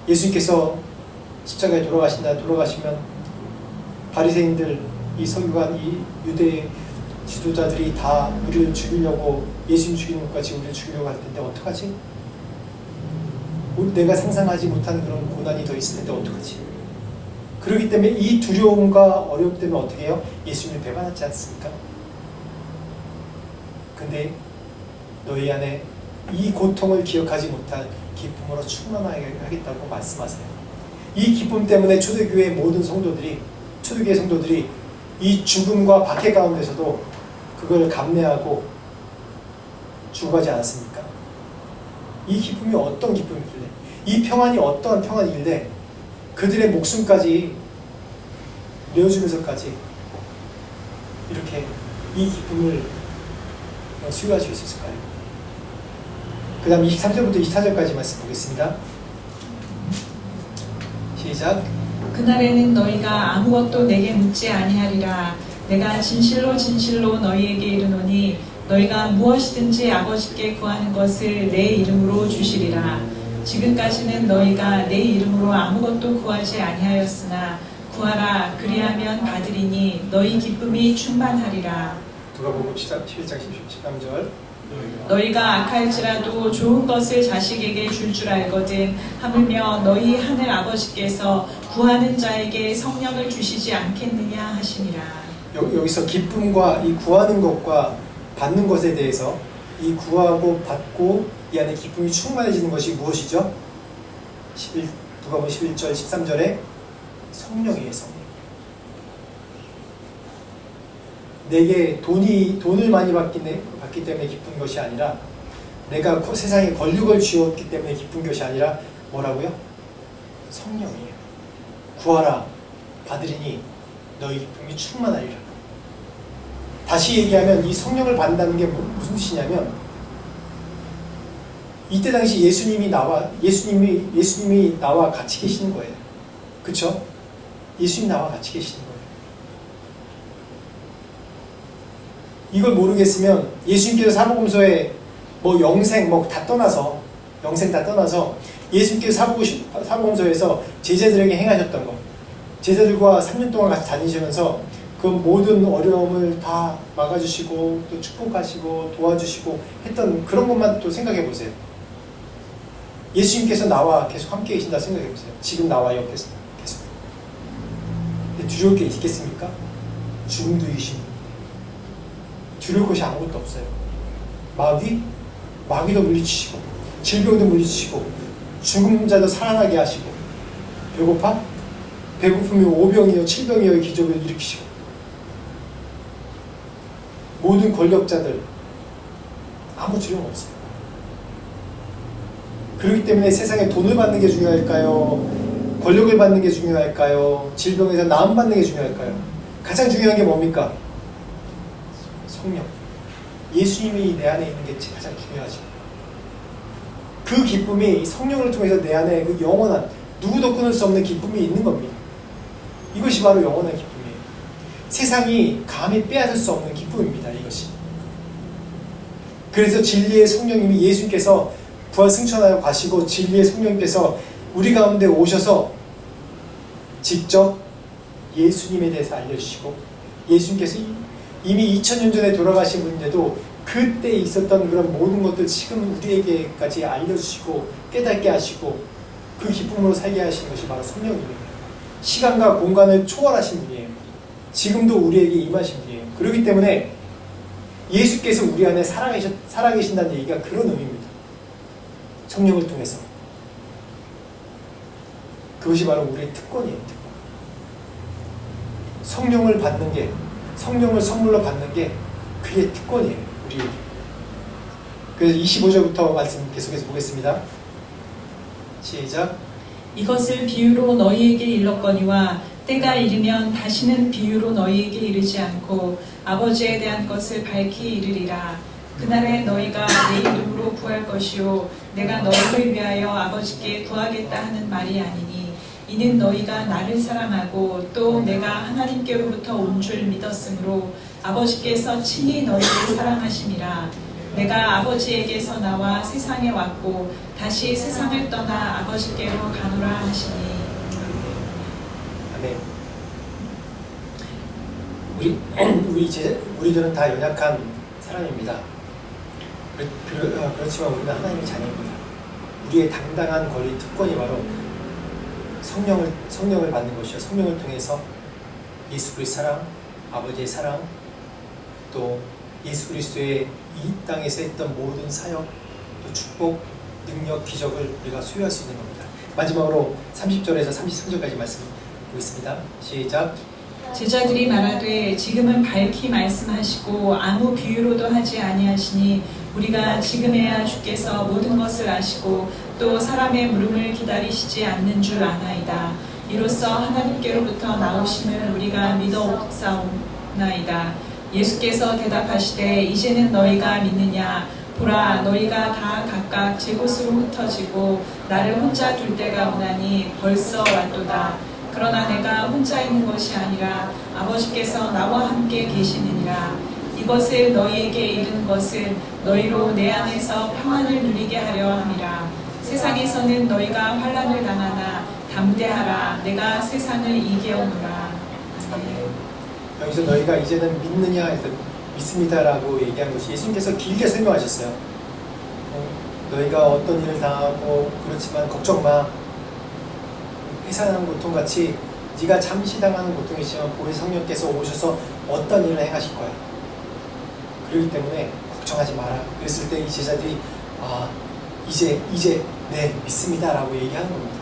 [SPEAKER 1] 예수님께서 십자가에 돌아가시면 바리새인들, 이 서기관, 이 유대의 지도자들이 다 우리를 죽이려고, 예수님 죽이는 것 같이 우리를 죽이려고 할 텐데 어떡하지? 내가 상상하지 못한 그런 고난이 더 있을 텐데 어떡하지? 그렇기 때문에 이 두려움과 어려움 때문에 어떻게 해요? 예수님을 배반하지 않습니까? 근데 너희 안에 이 고통을 기억하지 못할 기쁨으로 충만하게 하겠다고 말씀하세요. 이 기쁨 때문에 초대교회 모든 성도들이, 초대교회 성도들이 이 죽음과 박해 가운데서도 그걸 감내하고 죽어가지 않았습니까? 이 기쁨이 어떤 기쁨이길래, 이 평안이 어떠한 평안이길래 그들의 목숨까지 내어주면서까지 이렇게 이 기쁨을 수요할 수 있었을까요? 그 다음 23절부터 24절까지 말씀 보겠습니다. 시작.
[SPEAKER 2] 그날에는 너희가 아무것도 내게 묻지 아니하리라. 내가 진실로 진실로 너희에게 이르노니 너희가 무엇이든지 아버지께 구하는 것을 내 이름으로 주시리라. 지금까지는 너희가 내 이름으로 아무것도 구하지 아니하였으나 구하라, 그리하면 받으리니 너희 기쁨이 충만하리라.
[SPEAKER 1] 누가복음 11장 13절.
[SPEAKER 2] 너희가 악할지라도 좋은 것을 자식에게 줄 알거든 하물며 너희 하늘 아버지께서 구하는 자에게 성령을 주시지 않겠느냐 하시니라.
[SPEAKER 1] 여기서 기쁨과 이 구하는 것과 받는 것에 대해서, 이 구하고 받고 이 안에 기쁨이 충만해지는 것이 무엇이죠? 누가복음 11절 13절에 성령이에요. 성령. 내게 돈을 많이 받기 때문에 기쁜 것이 아니라, 내가 세상에 권력을 쥐었기 때문에 기쁜 것이 아니라 뭐라고요? 성령이에요. 구하라, 받으리니 너희 기쁨이 충만하리라. 다시 얘기하면 이 성령을 받는다는 게 무슨 뜻이냐면, 이때 당시 예수님이 나와 같이 계시는 거예요. 그쵸? 예수님 나와 같이 계시는 거예요. 이걸 모르겠으면 예수님께서 사복음서에 영생 다 떠나서 예수님께서 사복음서에서 제자들에게 행하셨던 것, 제자들과 3년 동안 같이 다니시면서 그 모든 어려움을 다 막아주시고 또 축복하시고 도와주시고 했던 그런 것만 또 생각해 보세요. 예수님께서 나와 계속 함께 계신다 생각해 보세요. 지금 나와 옆에서 계속. 근데 두려울 게 있겠습니까? 죽음도 이기신 분. 두려울 것이 아무것도 없어요. 마귀도 물리치시고, 질병도 물리치시고, 죽은 자도 살아나게 하시고, 배고파? 배고프면 5병이요 7병이요 기적을 일으키시고, 모든 권력자들 아무 두려움 없어요. 그렇기 때문에 세상에 돈을 받는 게 중요할까요? 권력을 받는 게 중요할까요? 질병에서 나음 받는 게 중요할까요? 가장 중요한 게 뭡니까? 성령. 예수님이 내 안에 있는 게 가장 중요하죠. 그 기쁨이 성령을 통해서 내 안에 그 영원한, 누구도 끊을 수 없는 기쁨이 있는 겁니다. 이것이 바로 영원한 기쁨이에요. 세상이 감히 빼앗을 수 없는 기쁨입니다. 이것이. 그래서 진리의 성령님이, 예수님께서 부활 승천하여 가시고 진리의 성령님께서 우리 가운데 오셔서 직접 예수님에 대해서 알려주시고, 예수님께서 이미 2000년 전에 돌아가신 분인데도 그때 있었던 그런 모든 것들 지금 우리에게까지 알려주시고 깨닫게 하시고 그 기쁨으로 살게 하시는 것이 바로 성령님입니다. 시간과 공간을 초월하신 분이에요. 지금도 우리에게 임하신 분이에요. 그렇기 때문에 예수께서 우리 안에 살아계신다는 얘기가 그런 의미입니다. 성령을 통해서. 그것이 바로 우리의 특권이에요. 특권. 성령을 받는 게, 성령을 선물로 받는 게 그게 특권이에요. 우리에게. 그래서 25절부터 말씀 계속해서 보겠습니다. 시작.
[SPEAKER 2] 이것을 비유로 너희에게 일렀거니와 때가 이르면 다시는 비유로 너희에게 이르지 않고 아버지에 대한 것을 밝히 이르리라. 그날에 너희가 내 이름으로 구할 것이요 내가 너희를 위하여 아버지께 구하겠다 하는 말이 아니니, 이는 너희가 나를 사랑하고 또 내가 하나님께로부터 온 줄 믿었으므로 아버지께서 친히 너희를 사랑하심이라. 내가 아버지에게서 나와 세상에 왔고 다시 세상을 떠나 아버지께로 가노라 하시니.
[SPEAKER 1] 아멘. 우리들은 다 연약한 사람입니다. 그렇지만 우리는 하나님의 자녀입니다. 우리의 당당한 권리, 특권이 바로 성령을 받는 것이요, 성령을 통해서 예수 그리스도의 사랑, 아버지의 사랑, 또 예수 그리스도의 이 땅에서 했던 모든 사역, 또 축복, 능력, 기적을 우리가 소유할 수 있는 겁니다. 마지막으로 30절에서 33절까지 말씀 보겠습니다. 시작.
[SPEAKER 2] 제자들이 말하되 지금은 밝히 말씀하시고 아무 비유로도 하지 아니하시니 우리가 지금에야 주께서 모든 것을 아시고 또 사람의 물음을 기다리시지 않는 줄 아나이다. 이로써 하나님께로부터 나오심을 우리가 믿어옵사옵나이다. 예수께서 대답하시되 이제는 너희가 믿느냐? 보라, 너희가 다 각각 제 곳으로 흩어지고 나를 혼자 둘 때가 오나니 벌써 왔도다. 그러나 내가 혼자 있는 것이 아니라 아버지께서 나와 함께 계시느니라. 이것을 너희에게 이르는 것은 너희로 내 안에서 평안을 누리게 하려 함이라. 세상에서는 너희가 환난을 당하나 담대하라. 내가 세상을 이겨오노라.
[SPEAKER 1] 여기서 너희가 이제는 믿느냐 해서 믿습니다라고 얘기한 것이 예수님께서 길게 설명하셨어요. 너희가 어떤 일을 당하고 그렇지만 걱정 마. 회사하는 고통같이 네가 잠시 당하는 고통이지만 보혜 성령께서 오셔서 어떤 일을 행하실 거야. 그렇기 때문에 걱정하지 마라. 그랬을 때 이 제자들이 이제 네 믿습니다라고 얘기하는 겁니다.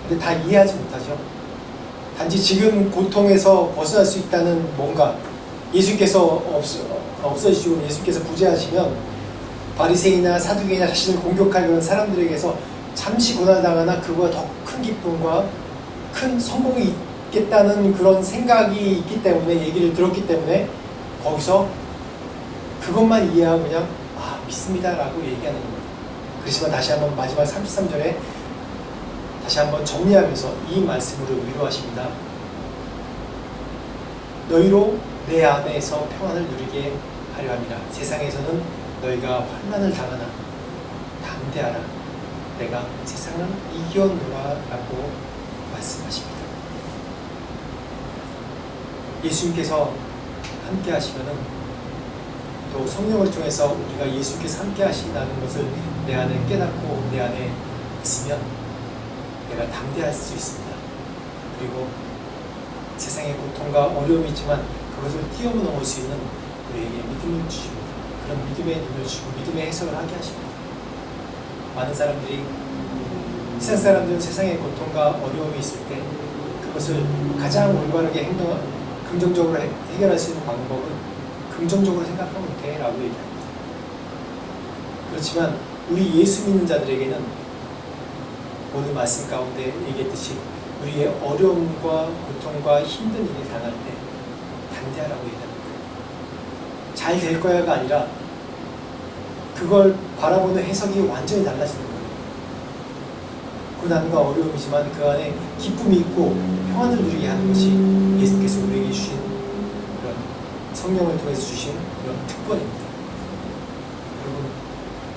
[SPEAKER 1] 근데 다 이해하지 못하죠. 단지 지금 고통에서 벗어날 수 있다는 뭔가 예수께서 없어지시고 예수께서 부재하시면 바리새인이나 사두개인이나 자신을 공격할 그런 사람들에게서 잠시 고난당하나 그거가 더 큰 기쁨과 큰 성공이 있겠다는 그런 생각이 있기 때문에 얘기를 들었기 때문에 거기서 그것만 이해하고 그냥 믿습니다라고 얘기하는 겁니다. 그렇지만 다시 한번 마지막 33절에 다시 한번 정리하면서 이 말씀으로 위로하십니다. 너희로 내 안에서 평안을 누리게 하려 합니다. 세상에서는 너희가 환난을 당하나 담대하라. 내가 세상을 이겨노라 라고 말씀하십니다. 예수님께서 함께 하시면은 또 성령을 통해서 우리가 예수께서 함께 하신다는 것을 내 안에 깨닫고 내 안에 있으면 내가 담대할 수 있습니다. 그리고 세상의 고통과 어려움이 있지만 그것을 뛰어넘을 수 있는 우리에게 믿음을 주십니다. 그런 믿음의 눈을 주시고 믿음의 해석을 하게 하십니다. 많은 사람들이 세상 사람들은 세상의 고통과 어려움이 있을 때 그것을 가장 올바르게 긍정적으로 해결할 수 있는 방법은 긍정적으로 생각하면 돼 라고 얘기합니다. 그렇지만 우리 예수 믿는 자들에게는 오늘 말씀 가운데 얘기했듯이 우리의 어려움과 고통과 힘든 일을 당할 때 담대하라고 얘기합니다. 잘 될 거야가 아니라 그걸 바라보는 해석이 완전히 달라지는 거예요. 고난과 어려움이지만 그 안에 기쁨이 있고 평안을 누리게 하는 것이 예수께서 우리에게 주신 그런 성령을 통해서 주신 그런 특권입니다. 여러분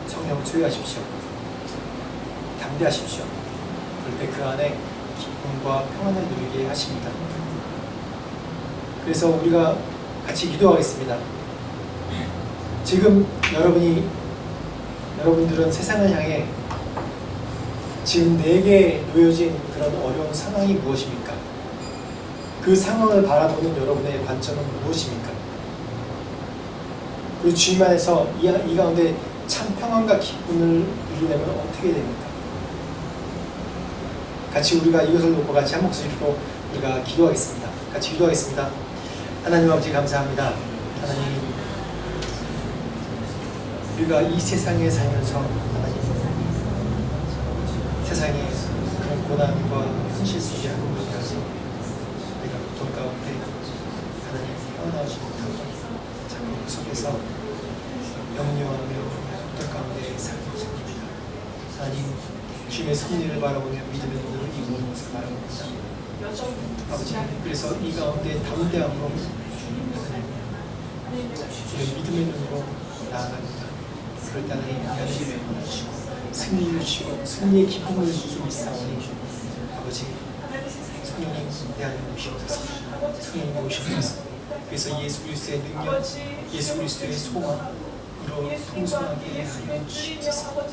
[SPEAKER 1] 성령 소유하십시오. 담대하십시오. 그럴 때 그 안에 기쁨과 평안을 누리게 하십니다. 그래서 우리가 같이 기도하겠습니다. 지금 여러분들은 세상을 향해 지금 내게 놓여진 그런 어려운 상황이 무엇입니까? 그 상황을 바라보는 여러분의 관점은 무엇입니까? 그리고 주님 안에서 이 가운데 참 평안과 기쁨을 누리려면 어떻게 됩니까? 같이 우리가 이것을 놓고 같이 한 목소리로 우리가 기도하겠습니다. 같이 기도하겠습니다. 하나님 아버지 감사합니다. 하나님 우리가 이 세상에 살면서 하나님 세상에 그런 고난과 현실 속에 하는 것이라서 우리가 고통 가운데 하나님 헤어나오지 못하고 자꾸 그 속에서 염려하며 고통 가운데 살고 있습니다. 하나님 주님의 섭리를 바라보며 믿음의 눈으로 이 모든 것을 바라봅니다. 아버지 그래서 이 가운데 담대함으로 주님의 믿음의 눈으로 나아갑니다. 그럴 때 하나님 연신을 보내주시고 승리를 주시고 승리의 기쁨을 주시고 있사오니 아버지 성령님 내 안에 오시옵소서. 성령님 오시옵소서. 그래서 예수 그리스도의 능력, 예수 그리스도의 소망으로 풍성하게 하여 주시옵소서.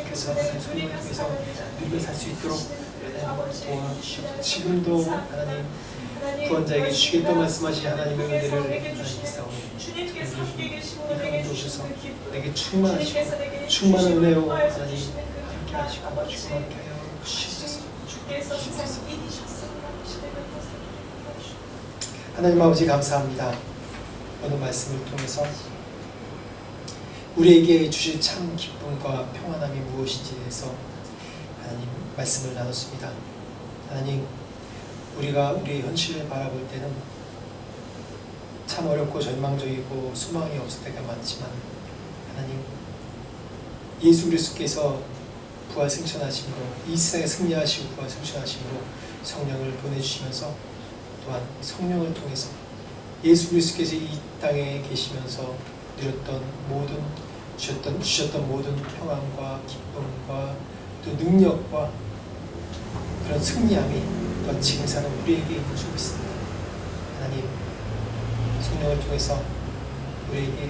[SPEAKER 1] 그래서 하나님 성령을 통해서 우리가 살 수 있도록 하나님 도와주시옵소서. 지금도 하나님 구원자에게 주겠다 말씀하신 하나님의 은혜를 하나님 싸우니 하나님 오셔서 내게 충만하시고 충만한 은혜로 하나님 함께 하시고 충만하게 하여 주시옵소서. 하나님 아버지 감사합니다. 오늘 말씀을 통해서 우리에게 주실 참 기쁨과 평안함이 무엇인지에 대해서 하나님 말씀을 나눴습니다. 하나님 우리가 우리의 현실을 바라볼 때는 참 어렵고 절망적이고 소망이 없을 때가 많지만 하나님 예수 그리스도께서 부활 승천하심으로 이 세상에 승리하시고 부활 승천하심으로 성령을 보내주시면서 또한 성령을 통해서 예수 그리스도께서 이 땅에 계시면서 누렸던 모든 주셨던 모든 평안과 기쁨과 또 능력과 그런 승리함이 또한 지금 사는 우리에게 주고 있습니다. 하나님 성령을 통해서 우리에게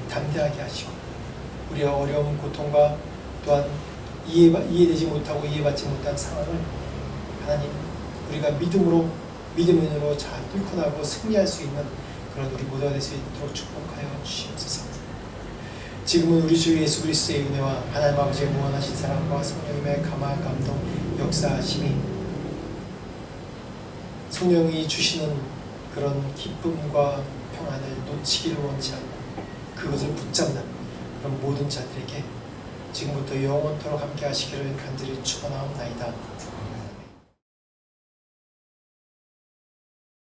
[SPEAKER 1] 담대하게 하시고 우리의 어려운 고통과 또한 이해되지 못하고 이해받지 못한 상황을 하나님 우리가 믿음으로 잘 뚫고 나가고 승리할 수 있는 그런 우리 모두가 될 수 있도록 축복하여 주시옵소서. 지금은 우리 주 예수 그리스도의 은혜와 하나님 아버지의 무한하신 사랑과 성령님의 감화 감동 역사하심이 성령이 주시는 그런 기쁨과 평안을 놓치기를 원치 않고 그것을 붙잡는 그런 모든 자들에게 지금부터 영원토록 함께 하시기를 간절히 축원하옵나이다.